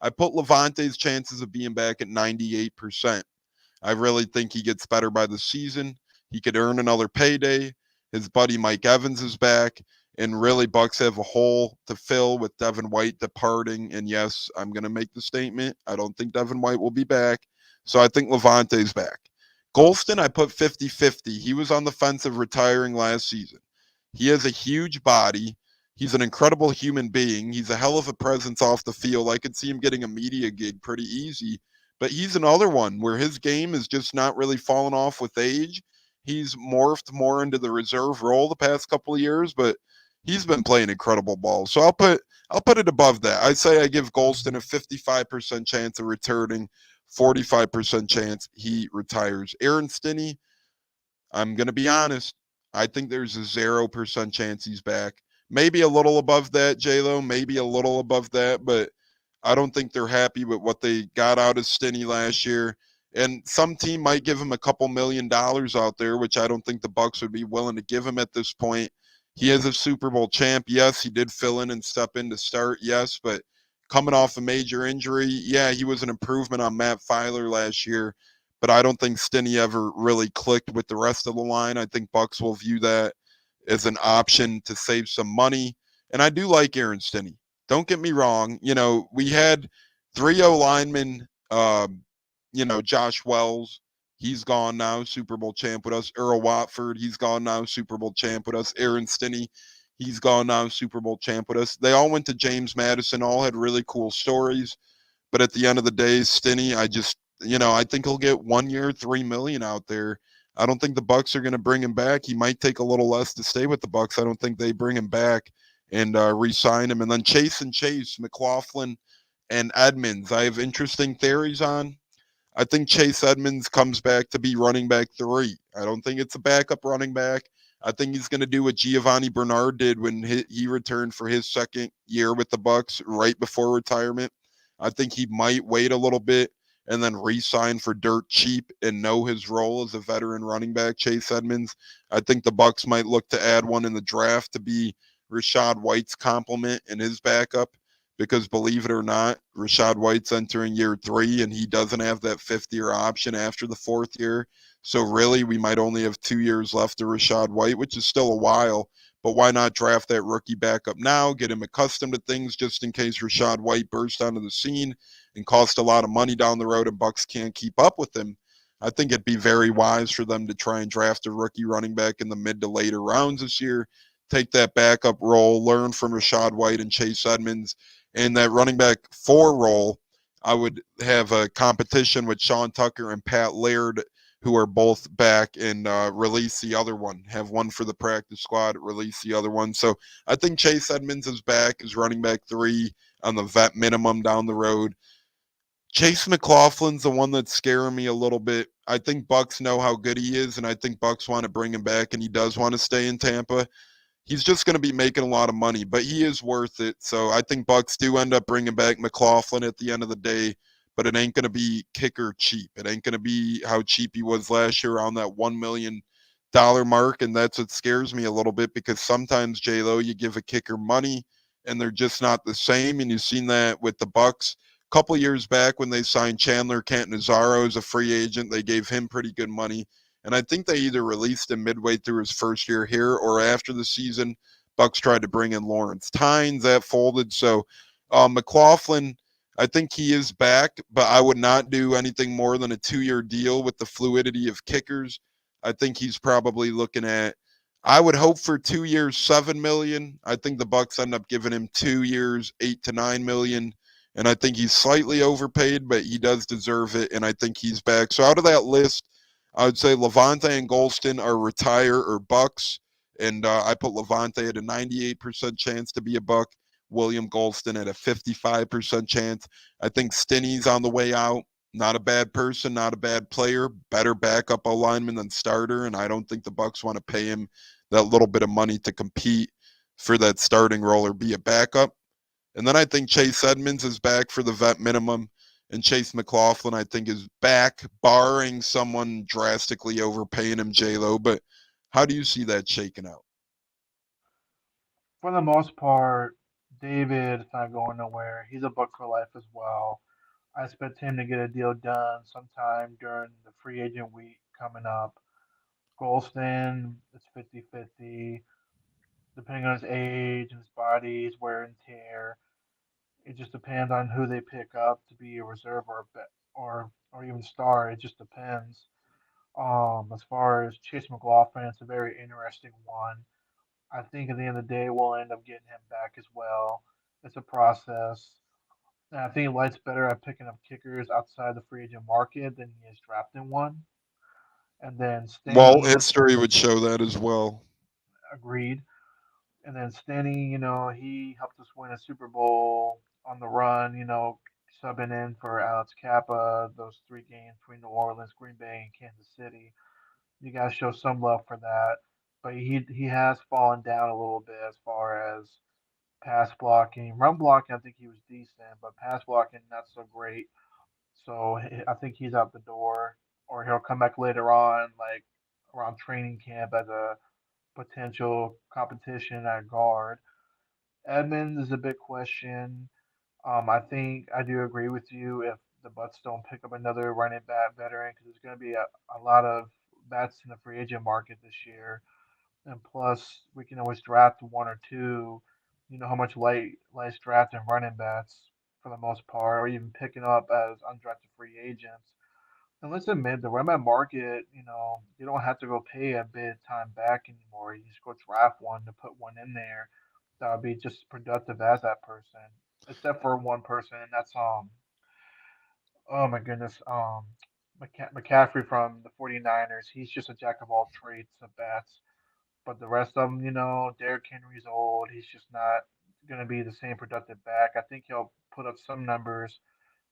I put Lavonte's chances of being back at 98%. I really think he gets better by the season. He could earn another payday. His buddy Mike Evans is back. And really, Bucs have a hole to fill with Devin White departing. And yes, I'm going to make the statement. I don't think Devin White will be back. So I think Lavonte's back. Golston, I put 50-50. He was on the fence of retiring last season. He has a huge body. He's an incredible human being. He's a hell of a presence off the field. I could see him getting a media gig pretty easy. But he's another one where his game is just not really fallen off with age. He's morphed more into the reserve role the past couple of years, but he's been playing incredible ball. So I'll put it above that. I'd say I give Golston a 55% chance of returning, 45% chance he retires. Aaron Stinney, I'm going to be honest. I think there's a 0% chance he's back. Maybe a little above that, J-Lo, maybe a little above that, but I don't think they're happy with what they got out of Stinney last year. And some team might give him a couple $1 million out there, which I don't think the Bucs would be willing to give him at this point. He is a Super Bowl champ. Yes, he did fill in and step in to start. Yes, but coming off a major injury, yeah, he was an improvement on Matt Filer last year. But I don't think Stinney ever really clicked with the rest of the line. I think Bucs will view that as an option to save some money. And I do like Aaron Stinney. Don't get me wrong. You know, we had 3 linemen, Josh Wells, he's gone now, Super Bowl champ with us. Earl Watford, he's gone now, Super Bowl champ with us. Aaron Stinney, he's gone now, Super Bowl champ with us. They all went to James Madison, all had really cool stories. But at the end of the day, Stinney, I think he'll get 1 year, $3 million out there. I don't think the Bucs are going to bring him back. He might take a little less to stay with the Bucs. I don't think they bring him back and re-sign him. And then Chase, McLaughlin, and Edmonds, I have interesting theories on. I think Chase Edmonds comes back to be running back 3. I don't think it's a backup running back. I think he's going to do what Giovanni Bernard did when he returned for his second year with the Bucs right before retirement. I think he might wait a little bit and then re-sign for dirt cheap and know his role as a veteran running back, Chase Edmonds. I think the Bucs might look to add one in the draft to be Rachaad White's complement and his backup, because believe it or not, Rachaad White's entering year 3 and he doesn't have that 5th-year option after the 4th year. So really, we might only have 2 years left of Rachaad White, which is still a while. But why not draft that rookie backup now, get him accustomed to things just in case Rachaad White bursts onto the scene and cost a lot of money down the road and Bucs can't keep up with him. I think it'd be very wise for them to try and draft a rookie running back in the mid to later rounds this year, take that backup role, learn from Rachaad White and Chase Edmonds. And that running back 4 role, I would have a competition with Sean Tucker and Pat Laird, who are both back, and release the other one. Have one for the practice squad, release the other one. So I think Chase Edmonds is back as running back 3 on the vet minimum down the road. Chase McLaughlin's the one that's scaring me a little bit. I think Bucs know how good he is, and I think Bucs want to bring him back, and he does want to stay in Tampa. He's just going to be making a lot of money, but he is worth it. So I think Bucs do end up bringing back McLaughlin at the end of the day, but it ain't going to be kicker cheap. It ain't going to be how cheap he was last year, around that $1 million dollar mark, and that's what scares me a little bit because sometimes J-Lo, you give a kicker money and they're just not the same, and you've seen that with the Bucks. A couple years back when they signed Chandler Cantanzaro as a free agent, they gave him pretty good money, and I think they either released him midway through his first year here or after the season. Bucks tried to bring in Lawrence Tynes, that folded. So McLaughlin, I think he is back, but I would not do anything more than a 2-year deal with the fluidity of kickers. I think he's probably looking at. I would hope for 2 years, 7 million. I think the Bucks end up giving him 2 years, 8 to 9 million, and I think he's slightly overpaid, but he does deserve it, and I think he's back. So out of that list, I would say Lavonte and Golston are retire or Bucks, and I put Lavonte at a 98% chance to be a Buck. William Golston at a 55% chance. I think Stinney's on the way out. Not a bad person, not a bad player, better backup O lineman than starter, and I don't think the Bucks want to pay him that little bit of money to compete for that starting role or be a backup. And then I think Chase Edmonds is back for the vet minimum, and Chase McLaughlin I think is back, barring someone drastically overpaying him, J-Lo. But how do you see that shaking out?
For the most part, David is not going nowhere. He's a Buck for life as well. I expect him to get a deal done sometime during the free agent week coming up. Golston, it's 50-50, depending on his age and his body, his wear and tear. It just depends on who they pick up to be a reserve or even star. It just depends. As far as Chase McLaughlin, it's a very interesting one. I think at the end of the day, we'll end up getting him back as well. It's a process. And I think Light's better at picking up kickers outside the free agent market than he is drafting one. And then
Well,
Stenny
history would show that as well.
agreed. And then Stenny, he helped us win a Super Bowl on the run, subbing in for Alex Kappa, those 3 games between New Orleans, Green Bay, and Kansas City. You guys show some love for that. But he has fallen down a little bit as far as pass blocking. Run blocking, I think he was decent, but pass blocking, not so great. So I think he's out the door, or he'll come back later on, like around training camp as a potential competition at guard. Edmonds is a big question. I think I do agree with you if the Bucks don't pick up another running back veteran because there's going to be a lot of bats in the free agent market this year. And plus, we can always draft one or two. You know how much Light's drafting running backs for the most part, or even picking up as undrafted free agents. And let's admit, the running back market, you don't have to go pay a bid time back anymore. You just go draft one to put one in there that would be just as productive as that person, except for one person, and that's oh my goodness, McCaffrey from the 49ers. He's just a jack of all trades of bats. But the rest of them, Derrick Henry's old. He's just not going to be the same productive back. I think he'll put up some numbers,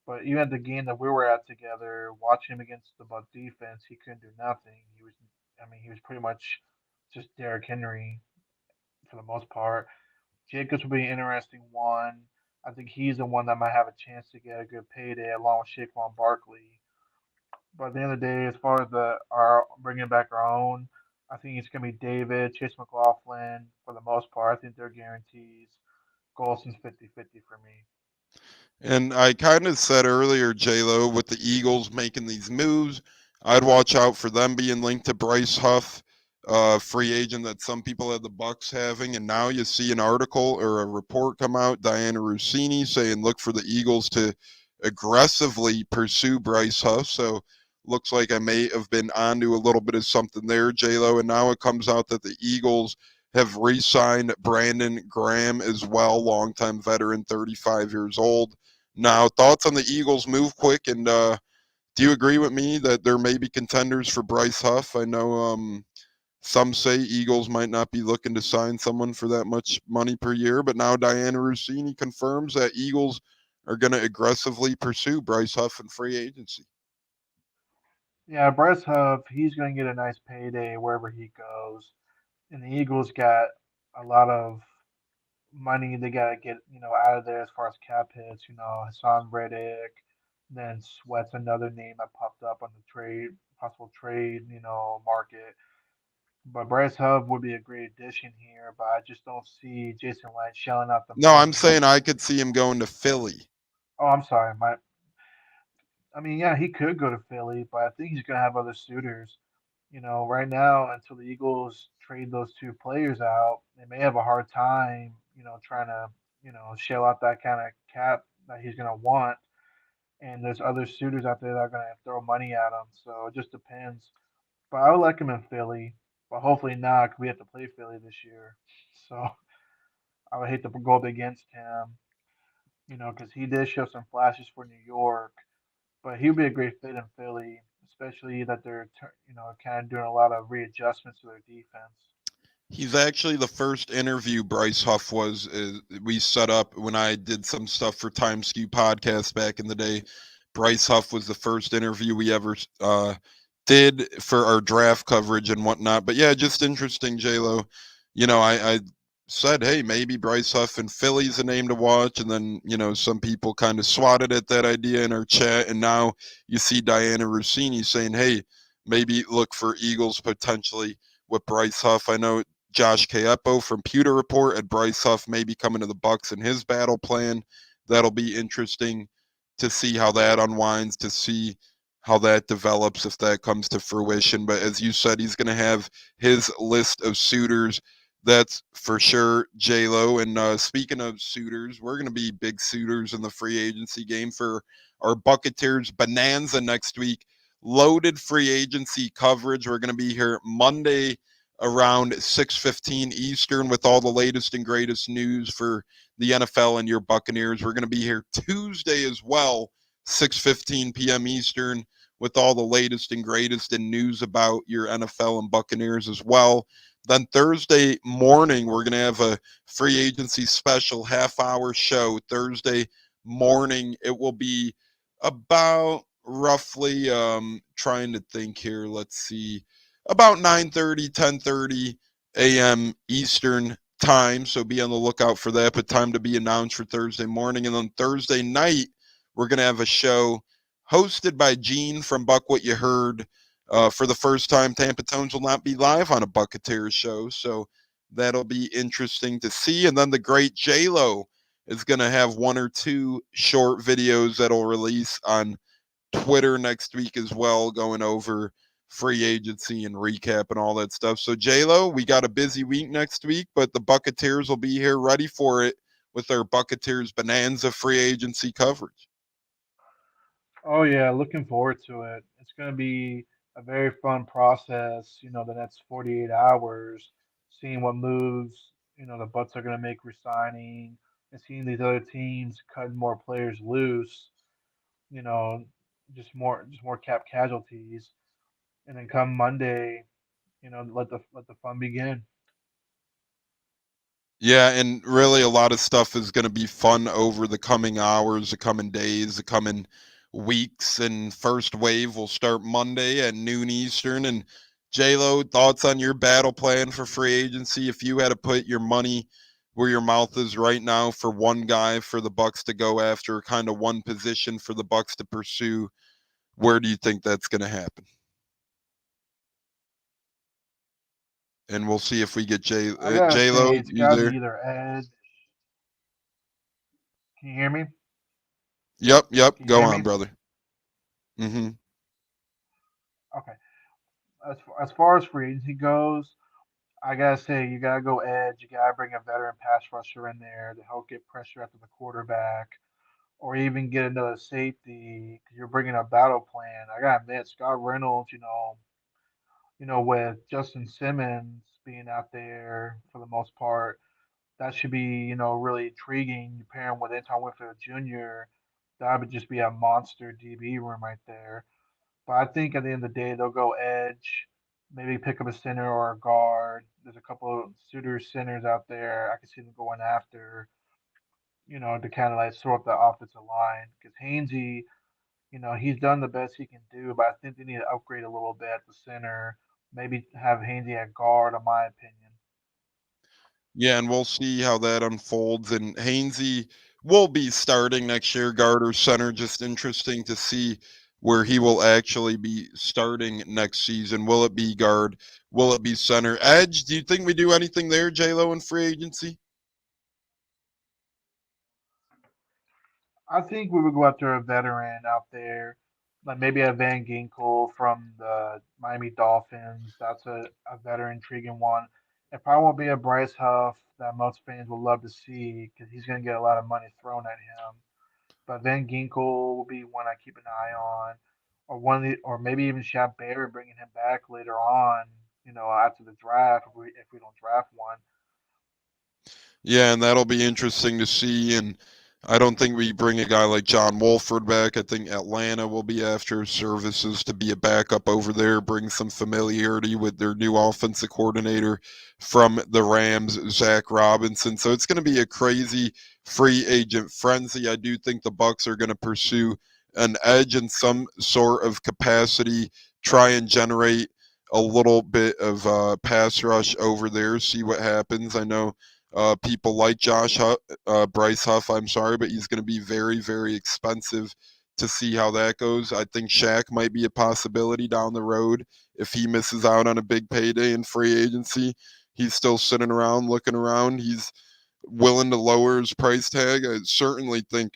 but even at the game that we were at together, watching him against the Buck defense, he couldn't do nothing. He was pretty much just Derrick Henry for the most part. Jacobs will be an interesting one. I think he's the one that might have a chance to get a good payday along with Saquon Barkley. But at the end of the day, as far as our bringing back our own, I think it's gonna be David, Chase McLaughlin for the most part. I think they're guarantees. Golson's 50-50 for me.
And I kind of said earlier, J-Lo, with the Eagles making these moves, I'd watch out for them being linked to Bryce Huff, free agent that some people had the Bucks having. And now you see an article or a report come out, Diana Rossini saying, look for the Eagles to aggressively pursue Bryce Huff. So looks like I may have been onto a little bit of something there, J-Lo. And now it comes out that the Eagles have re-signed Brandon Graham as well, longtime veteran, 35 years old. Now, thoughts on the Eagles move quick, and do you agree with me that there may be contenders for Bryce Huff? I know some say Eagles might not be looking to sign someone for that much money per year, but now Diana Rossini confirms that Eagles are going to aggressively pursue Bryce Huff in free agency.
Yeah, Bryce Huff, he's gonna get a nice payday wherever he goes. And the Eagles got a lot of money they gotta get, out of there as far as cap hits, Hassan Reddick, then Sweat's another name that popped up on the possible trade, market. But Bryce Hub would be a great addition here, but I just don't see Jason Licht shelling out the
No, I'm
money.
saying I could see him going to Philly.
Oh, I'm sorry. I mean, yeah, he could go to Philly, but I think he's going to have other suitors. Right now, until the Eagles trade those two players out, they may have a hard time, trying to, shell out that kind of cap that he's going to want. And there's other suitors out there that are going to throw money at him. So it just depends. But I would like him in Philly, but hopefully not, 'cause we have to play Philly this year. So I would hate to go up against him, because he did show some flashes for New York, but he would be a great fit in Philly, especially that they're, kind of doing a lot of readjustments to their defense.
He's actually the first interview Bryce Huff was. We set up when I did some stuff for Time Skew podcast back in the day. Bryce Huff was the first interview we ever did for our draft coverage and whatnot. But yeah, just interesting, J-Lo. I said, hey, maybe Bryce Huff and Philly's a name to watch. And then, some people kind of swatted at that idea in our chat. And now you see Diana Rossini saying, hey, maybe look for Eagles potentially with Bryce Huff. I know Josh Caeppo from Pewter Report had Bryce Huff maybe coming to the Bucks in his battle plan. That'll be interesting to see how that unwinds, to see how that develops if that comes to fruition. But as you said, he's going to have his list of suitors. That's for sure, J-Lo. And speaking of suitors, we're going to be big suitors in the free agency game for our Buccateers Bonanza next week. Loaded free agency coverage. We're going to be here Monday around 6:15 Eastern with all the latest and greatest news for the NFL and your Buccaneers. We're going to be here Tuesday as well, 6:15 p.m. Eastern with all the latest and greatest in news about your NFL and Buccaneers as well. Then Thursday morning, we're going to have a free agency special half-hour show. Thursday morning, it will be about roughly, trying to think here, let's see, about 9:30, 10:30 a.m. Eastern time. So be on the lookout for that. But time to be announced for Thursday morning. And then Thursday night, we're going to have a show hosted by Gene from Buck What You Heard. For the first time, Tampa Tones will not be live on a Buccateers show. So that'll be interesting to see. And then the great J-Lo is going to have one or two short videos that'll release on Twitter next week as well, going over free agency and recap and all that stuff. So J-Lo, we got a busy week next week, but the Buccateers will be here ready for it with our Buccateers Bonanza free agency coverage.
Oh yeah, looking forward to it. It's going to be a very fun process, the next 48 hours, seeing what moves, the Bucks are going to make resigning and seeing these other teams cutting more players loose, you know, just more cap casualties. And then come Monday, let the fun begin.
Yeah, and really a lot of stuff is going to be fun over the coming hours, the coming days, the coming weeks. And first wave will start Monday at noon Eastern. And J-Lo, thoughts on your battle plan for free agency? If you had to put your money where your mouth is right now for one guy for the Bucks to go after, kind of one position for the Bucks to pursue, where do you think that's going to happen? And we'll see if we get
I gotta
J-Lo,
say, it's
you
gotta be
there?
either edge. Can you hear me?
Yep.
Can you
Go
hear
on,
me?
brother. Mm-hmm.
Okay. As far as free agency goes, I gotta say you gotta go edge. You gotta bring a veteran pass rusher in there to help get pressure after the quarterback, or even get another safety. 'Cause you're bringing a battle plan. I gotta admit, Scott Reynolds, with Justin Simmons being out there for the most part, that should be, really intriguing. You pair him with Anton Winfield Jr., that would just be a monster DB room right there. But I think at the end of the day, they'll go edge, maybe pick up a center or a guard. There's a couple of suitor centers out there I can see them going after, to kind of like throw up the offensive line. Because Hainsey, he's done the best he can do, but I think they need to upgrade a little bit at the center. Maybe have Hainsey at guard, in my opinion.
Yeah, and we'll see how that unfolds. And Hainsey will be starting next year, guard or center. Just interesting to see where he will actually be starting next season. Will it be guard? Will it be center? Edge, do you think we do anything there, J-Lo, in free agency?
I think we would go after a veteran out there, like maybe a Van Ginkel from the Miami Dolphins. That's a veteran, intriguing one. It probably won't be a Bryce Huff that most fans would love to see because he's going to get a lot of money thrown at him. But Van Ginkel will be one I keep an eye on, or or maybe even Shaq Barrett, bringing him back later on. After the draft, if we don't draft one.
Yeah, and that'll be interesting to see. And I don't think we bring a guy like John Wolford back. I think Atlanta will be after his services to be a backup over there, bring some familiarity with their new offensive coordinator from the Rams, Zach Robinson. So it's going to be a crazy free agent frenzy. I do think the Bucks are going to pursue an edge in some sort of capacity, try and generate a little bit of pass rush over there, see what happens. I know people like Bryce Huff, I'm sorry, but he's going to be very, very expensive to see how that goes. I think Shaq might be a possibility down the road if he misses out on a big payday in free agency. He's still sitting around, looking around. He's willing to lower his price tag. I certainly think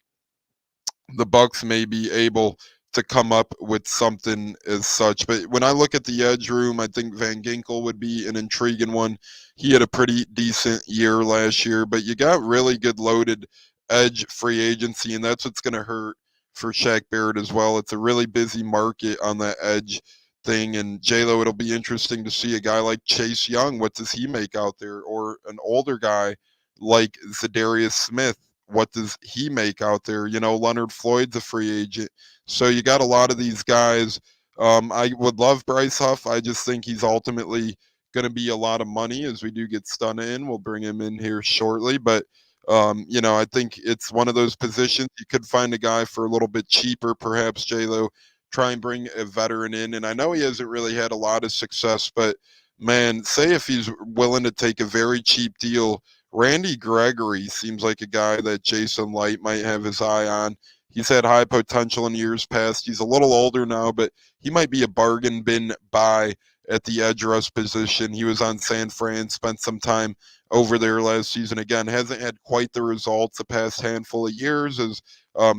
the Bucks may be able to come up with something as such. But when I look at the edge room, I think Van Ginkel would be an intriguing one. He had a pretty decent year last year, but you got really good loaded edge free agency, and that's what's going to hurt for Shaq Barrett as well. It's a really busy market on that edge thing, and J-Lo, it'll be interesting to see a guy like Chase Young. What does he make out there? Or an older guy like Zadarius Smith, what does he make out there? Leonard Floyd's a free agent. So you got a lot of these guys. I would love Bryce Huff. I just think he's ultimately going to be a lot of money as we do get Stunna in. We'll bring him in here shortly. But, I think it's one of those positions you could find a guy for a little bit cheaper, perhaps, J-Lo, try and bring a veteran in. And I know he hasn't really had a lot of success, but man, say if he's willing to take a very cheap deal, Randy Gregory seems like a guy that Jason Licht might have his eye on. He's had high potential in years past. He's a little older now, but he might be a bargain bin buy at the edge rush position. He was on San Fran, spent some time over there last season. Again, hasn't had quite the results the past handful of years as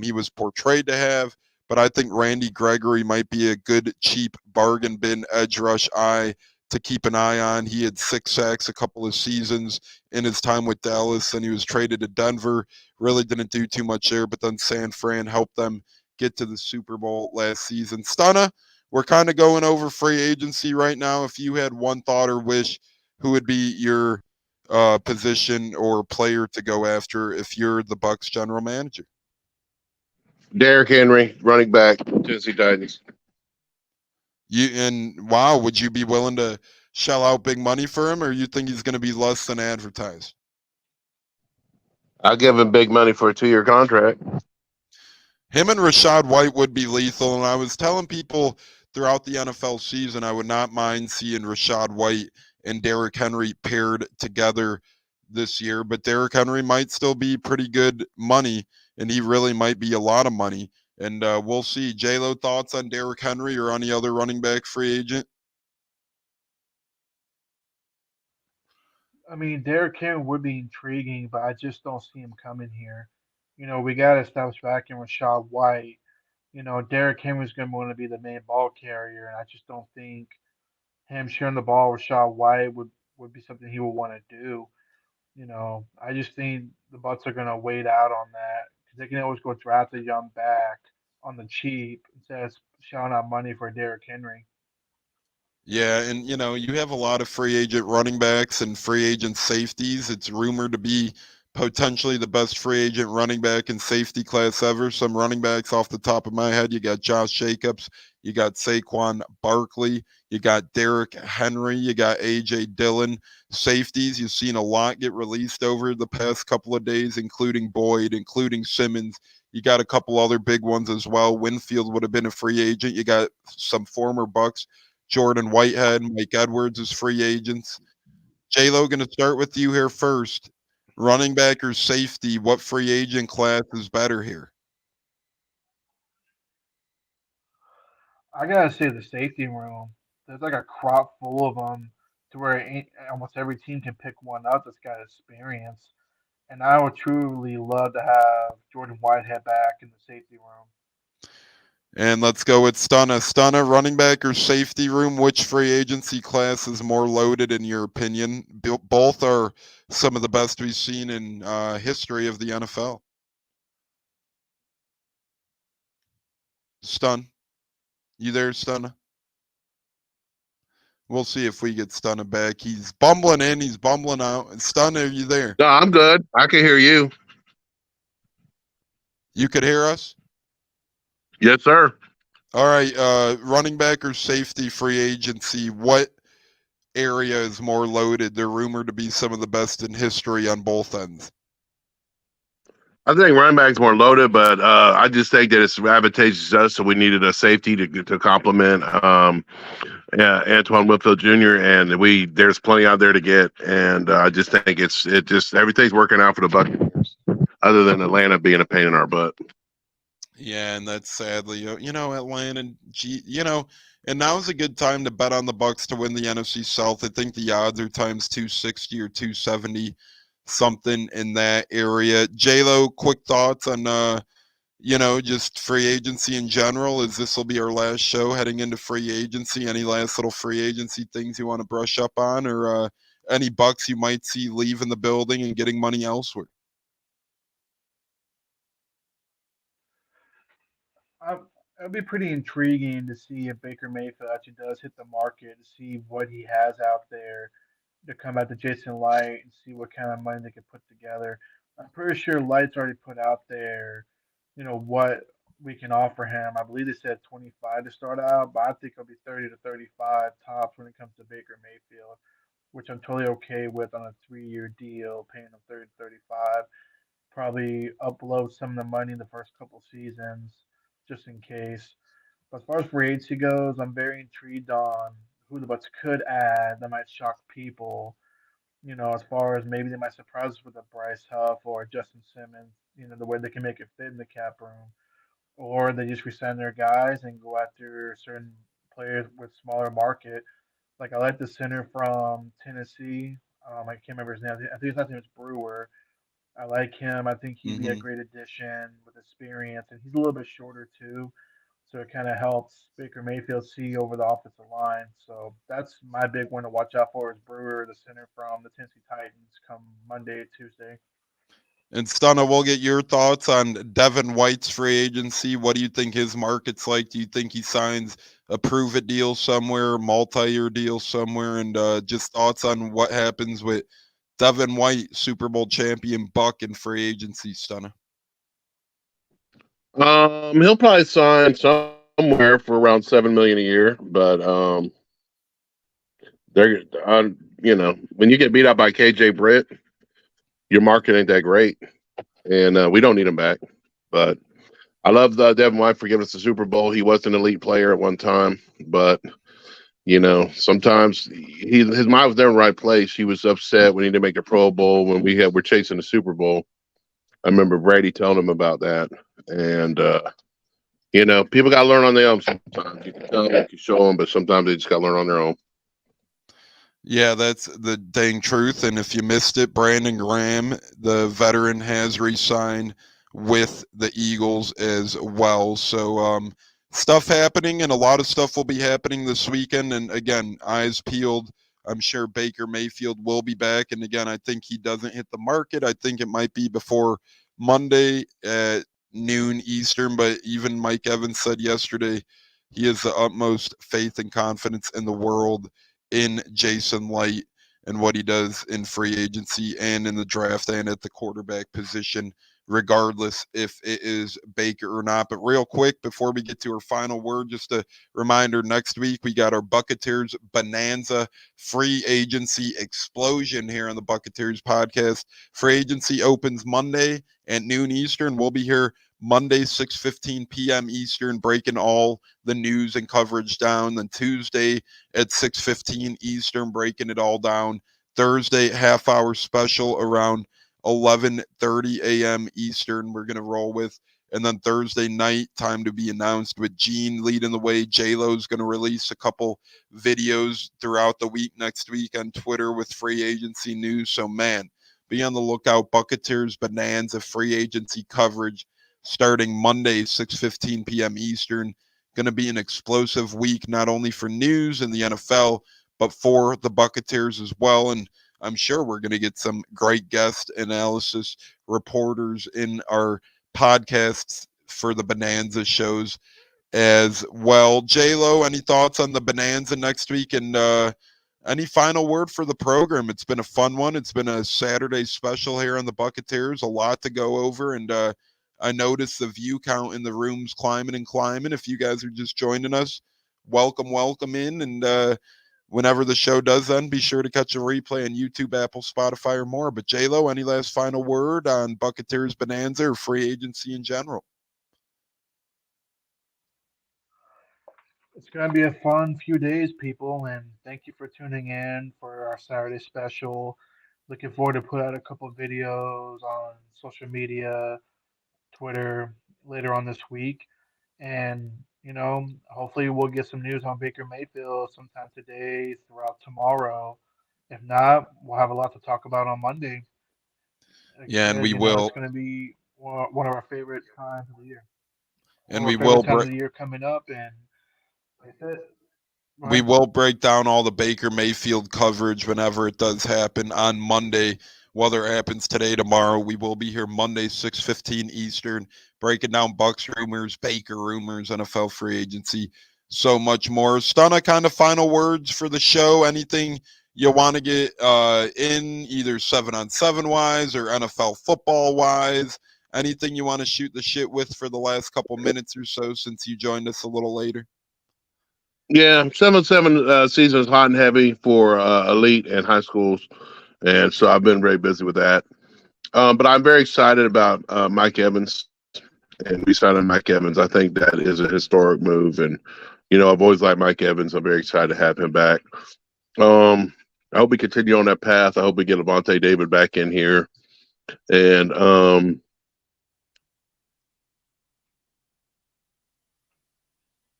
he was portrayed to have. But I think Randy Gregory might be a good, cheap bargain bin edge rush eye to keep an eye on. He had 6 sacks a couple of seasons in his time with Dallas, and he was traded to Denver. Really didn't do too much there, but then San Fran helped them get to the Super Bowl last season. Stunna, we're kind of going over free agency right now. If you had one thought or wish, who would be your position or player to go after if you're the Bucks general manager?
Derrick Henry, running back, Tennessee Titans.
Wow, would you be willing to shell out big money for him, or you think he's going to be less than advertised?
I'll give him big money for a 2-year contract.
Him and Rachaad White would be lethal, and I was telling people throughout the NFL season I would not mind seeing Rachaad White and Derrick Henry paired together this year, but Derrick Henry might still be pretty good money, and he really might be a lot of money. And we'll see. J-Lo, thoughts on Derrick Henry or any other running back free agent?
I mean, Derrick Henry would be intriguing, but I just don't see him coming here. We got to establish back in Rashad White. Derrick Henry's going to want to be the main ball carrier, and I just don't think him sharing the ball with Rashad White would be something he would want to do. I just think the Bucks are going to wait out on that because they can always go draft a young back on the cheap instead of shelling out money for Derrick Henry.
Yeah, and you have a lot of free agent running backs and free agent safeties. It's rumored to be potentially the best free agent running back and safety class ever. Some running backs off the top of my head, you got Josh Jacobs, you got Saquon Barkley, you got Derrick Henry, you got AJ Dillon. Safeties, you've seen a lot get released over the past couple of days, including Boyd, including Simmons. You got a couple other big ones as well. Winfield would have been a free agent. You got some former Bucks, Jordan Whitehead, Mike Edwards as free agents. J-Lo, going to start with you here first. Running back or safety, what free agent class is better here?
I gotta say the safety room. There's like a crop full of them, to where almost every team can pick one up that's got experience. And I would truly love to have Jordan Whitehead back in the safety room.
And let's go with Stunna. Stunna, running back or safety room, which free agency class is more loaded in your opinion? Both are some of the best we've seen in history of the NFL. Stun. You there, Stunna? We'll see if we get Stunna back. He's bumbling in, he's bumbling out. Stunna, are you there?
No, I'm good. I can hear you.
You could hear us?
Yes, sir.
All right, running back or safety free agency, what area is more loaded? They're rumored to be some of the best in history on both ends.
I think running back's more loaded, but I just think that it's advantageous to us. So we needed a safety to complement Antoine Winfield Jr. and there's plenty out there to get. And I just think everything's working out for the Buccaneers, other than Atlanta being a pain in our butt.
Yeah, and that's sadly, Atlanta, and now's a good time to bet on the Bucs to win the NFC South. I think the odds are times 260 or 270, something in that area. J-Lo, quick thoughts on, just free agency in general, as this will be our last show heading into free agency. Any last little free agency things you want to brush up on, or any Bucs you might see leaving the building and getting money elsewhere?
It'll be pretty intriguing to see if Baker Mayfield actually does hit the market, to see what he has out there, to come out to Jason Light and see what kind of money they can put together. I'm pretty sure Light's already put out there, what we can offer him. I believe they said 25 to start out, but I think it'll be 30 to 35 tops when it comes to Baker Mayfield, which I'm totally okay with on a 3-year deal, paying him 30 to 35. Probably upload some of the money in the first couple seasons just in case. But as far as free agency goes, I'm very intrigued on who the Bucks could add that might shock people. As far as maybe they might surprise us with a Bryce Huff or Justin Simmons, the way they can make it fit in the cap room. Or they just resign their guys and go after certain players with smaller market. Like I like the center from Tennessee. I can't remember his name. I think his last name is Brewer. I like him. I think he'd be a
Mm-hmm.
great addition with experience, and he's a little bit shorter too, so it kind of helps Baker Mayfield see over the offensive line. So that's my big one to watch out for is Brewer, the center from the Tennessee Titans, come Monday, Tuesday.
And Stunna, we'll get your thoughts on Devin White's free agency. What do you think his market's like? Do you think he signs a prove-it deal somewhere, multi-year deal somewhere? And just thoughts on what happens with Devin White, Super Bowl champion, Buck, and free agency, Stunna.
He'll probably sign somewhere for around $7 million a year, but they're when you get beat out by KJ Britt, your market ain't that great, and we don't need him back. But I love Devin White for giving us the Super Bowl. He was an elite player at one time, but sometimes his mind was never in the right place. He was upset when he didn't make the Pro Bowl when we're chasing the Super Bowl. I remember Brady telling him about that, and people got to learn on their own sometimes. You can tell them, you can show them, but sometimes they just got to learn on their own.
Yeah, that's the dang truth. And if you missed it, Brandon Graham, the veteran, has re-signed with the Eagles as well. So stuff happening, and a lot of stuff will be happening this weekend. And again, eyes peeled. I'm sure Baker Mayfield will be back. And again, I think he doesn't hit the market. I think it might be before Monday at noon Eastern. But even Mike Evans said yesterday he has the utmost faith and confidence in the world in Jason Licht and what he does in free agency and in the draft and at the quarterback position, regardless if it is Baker or not. But real quick, before we get to our final word, just a reminder, next week we got our Buccateers Bonanza free agency explosion here on the Buccateers podcast. Free agency opens Monday at noon Eastern. We'll be here Monday, 6:15 p.m. Eastern, breaking all the news and coverage down. Then Tuesday at 6:15 Eastern, breaking it all down. Thursday, half-hour special around 11:30 a.m. Eastern. We're going to roll with And then Thursday night, time to be announced with Gene leading the way. J-Lo's going to release a couple videos throughout the week next week on Twitter with free agency news. So, man, be on the lookout. Buccateers Bonanza free agency coverage starting Monday, 6:15 p.m. Eastern. Going to be an explosive week, not only for news in the NFL, but for the Buccateers as well. And I'm sure we're going to get some great guest analysis reporters in our podcasts for the Bonanza shows as well. J-Lo, any thoughts on the Bonanza next week? And any final word for the program? It's been a fun one. It's been a Saturday special here on the Buccateers. A lot to go over. And I noticed the view count in the room's climbing and climbing. If you guys are just joining us, welcome in. And whenever the show does end, be sure to catch a replay on YouTube, Apple, Spotify, or more. But J-Lo, any last final word on Buccateers Bonanza or free agency in general?
It's going to be a fun few days, people, and thank you for tuning in for our Saturday special. Looking forward to put out a couple of videos on social media, Twitter later on this week. And, hopefully we'll get some news on Baker Mayfield sometime today, throughout tomorrow. If not, we'll have a lot to talk about on Monday.
Yeah, and we
It's
will.
going to be one of our favorite times of the year.
And
One
we
of our favorite
will.
times of the year coming up, and that's it.
We will break down all the Baker Mayfield coverage whenever it does happen on Monday. Whether it happens today, tomorrow, we will be here Monday, 6:15 Eastern, breaking down Bucks rumors, Baker rumors, NFL free agency, so much more. Stunna, kind of final words for the show. Anything you want to get in, either 7-on-7 wise or NFL football wise? Anything you want to shoot the shit with for the last couple minutes or so since you joined us a little later?
Yeah, 7-7 season is hot and heavy for elite and high schools, and so I've been very busy with that. But I'm very excited about Mike Evans, and we signed Mike Evans. I think that is a historic move, and I've always liked Mike Evans. I'm very excited to have him back. I hope we continue on that path. I hope we get Lavonte David back in here, and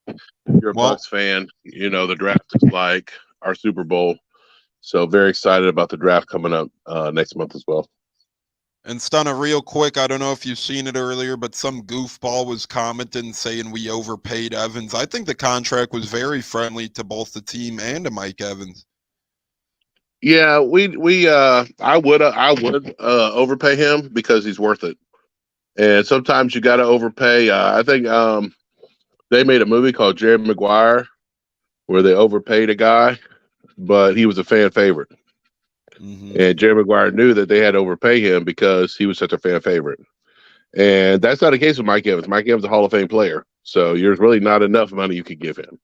if you're a Bucks fan, the draft is like our Super Bowl. So very excited about the draft coming up next month as well.
And Stunna, real quick, I don't know if you've seen it earlier, but some goofball was commenting saying we overpaid Evans. I think the contract was very friendly to both the team and to Mike Evans.
Yeah, I would overpay him because he's worth it. And sometimes you got to overpay. I think they made a movie called Jerry Maguire where they overpaid a guy, but he was a fan favorite. Mm-hmm. And Jerry Maguire knew that they had to overpay him because he was such a fan favorite. And that's not the case with Mike Evans. Mike Evans is a Hall of Fame player. So there's really not enough money you could give him.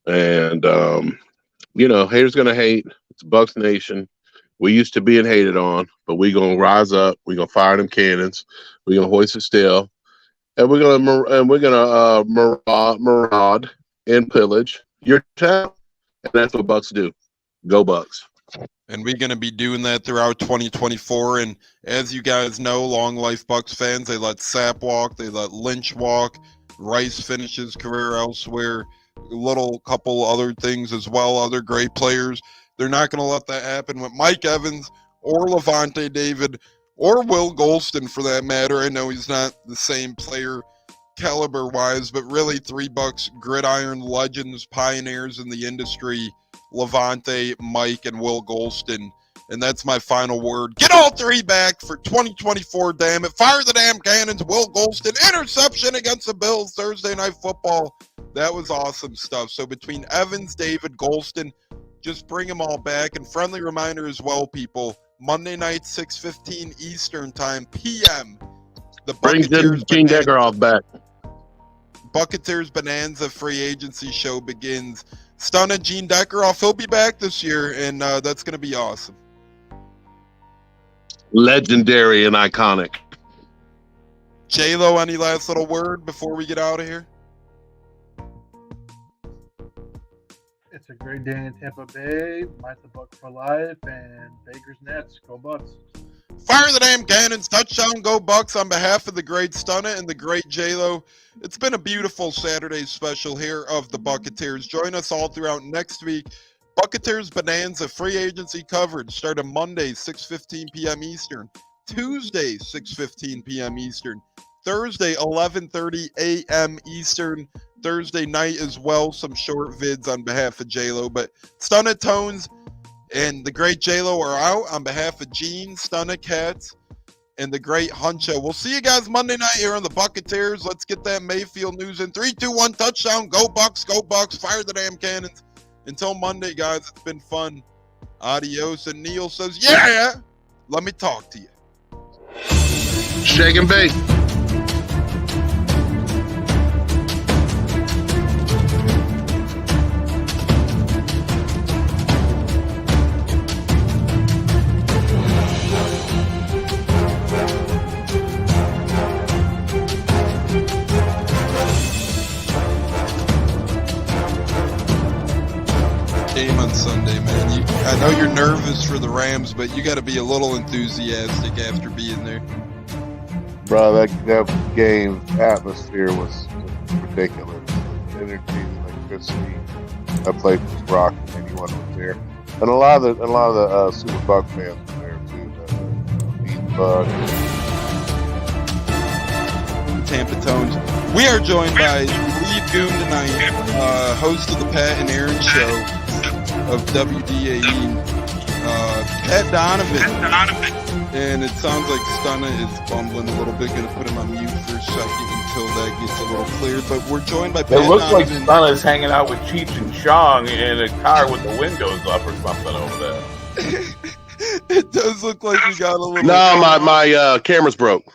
And, haters going to hate. It's Bucks Nation. We used to being hated on, but we're going to rise up. We're going to fire them cannons. We're going to hoist it still. And we're going to maraud and pillage your town. And that's what Bucks do. Go Bucks.
And we're going to be doing that throughout 2024. And as you guys know, long life Bucks fans, they let Sapp walk. They let Lynch walk. Rice finishes career elsewhere. A couple other things as well, other great players. They're not going to let that happen with Mike Evans or Lavonte David or Will Golston for that matter. I know he's not the same player caliber-wise, but really 3 Bucks gridiron legends, pioneers in the industry, Lavonte, Mike, and Will Golston. And that's my final word. Get all 3 back for 2024, damn it. Fire the damn cannons. Will Golston, interception against the Bills, Thursday Night Football. That was awesome stuff. So between Evans, David, Golston, just bring them all back. And friendly reminder as well, people, Monday night, 6:15 Eastern time, p.m. The Buccateers
Gene Deckeroff back.
Buccateers Bonanza free agency show begins. Stunna Gene Deckeroff, he'll be back this year, and that's going to be awesome.
Legendary and iconic.
J-Lo, any last little word before we get out of here?
It's a great day in Tampa Bay. Mike the Buck for life, and Baker's Nets. Go Bucks.
Fire the damn cannons. Touchdown, go Bucks on behalf of the great Stunna and the great J-Lo. It's been a beautiful Saturday special here of the Buccateers. Join us all throughout next week. Buccateers Bonanza free agency coverage starting Monday, 6:15 p.m. Eastern. Tuesday, 6:15 p.m. Eastern. Thursday, 11:30 a.m. Eastern. Thursday night as well, some short vids on behalf of J-Lo. But Stunna Tones and the great J-Lo are out on behalf of Gene, Stunna Cats, and the great Huncho. We'll see you guys Monday night here on the Buccateers. Let's get that Mayfield news in. 3, 2, 1, touchdown. Go Bucks, go Bucks. Fire the damn cannons. Until Monday, guys, it's been fun. Adios. And Neil says, yeah, let me talk to you.
Shake and bake.
Game on Sunday, man. I know you're nervous for the Rams, but you got to be a little enthusiastic after being there.
Bro, that game atmosphere was ridiculous. The energy, the electricity. That place was rocking. Anyone was there, and a lot of the Super Buck fans were there too. The Bucks.
Tampa Tones. We are joined by lead goon tonight, host of the Pat and Aaron show of WDAE, Pat Donovan. And it sounds like Stunna is bumbling a little bit. Going to put him on mute for a second until that gets a little cleared. But we're joined by Pat
It looks like
Donovan.
Stunna's hanging out with Cheech and Chong in a car with the windows up or something over there.
It does look like we got a little.
No, my camera's broke.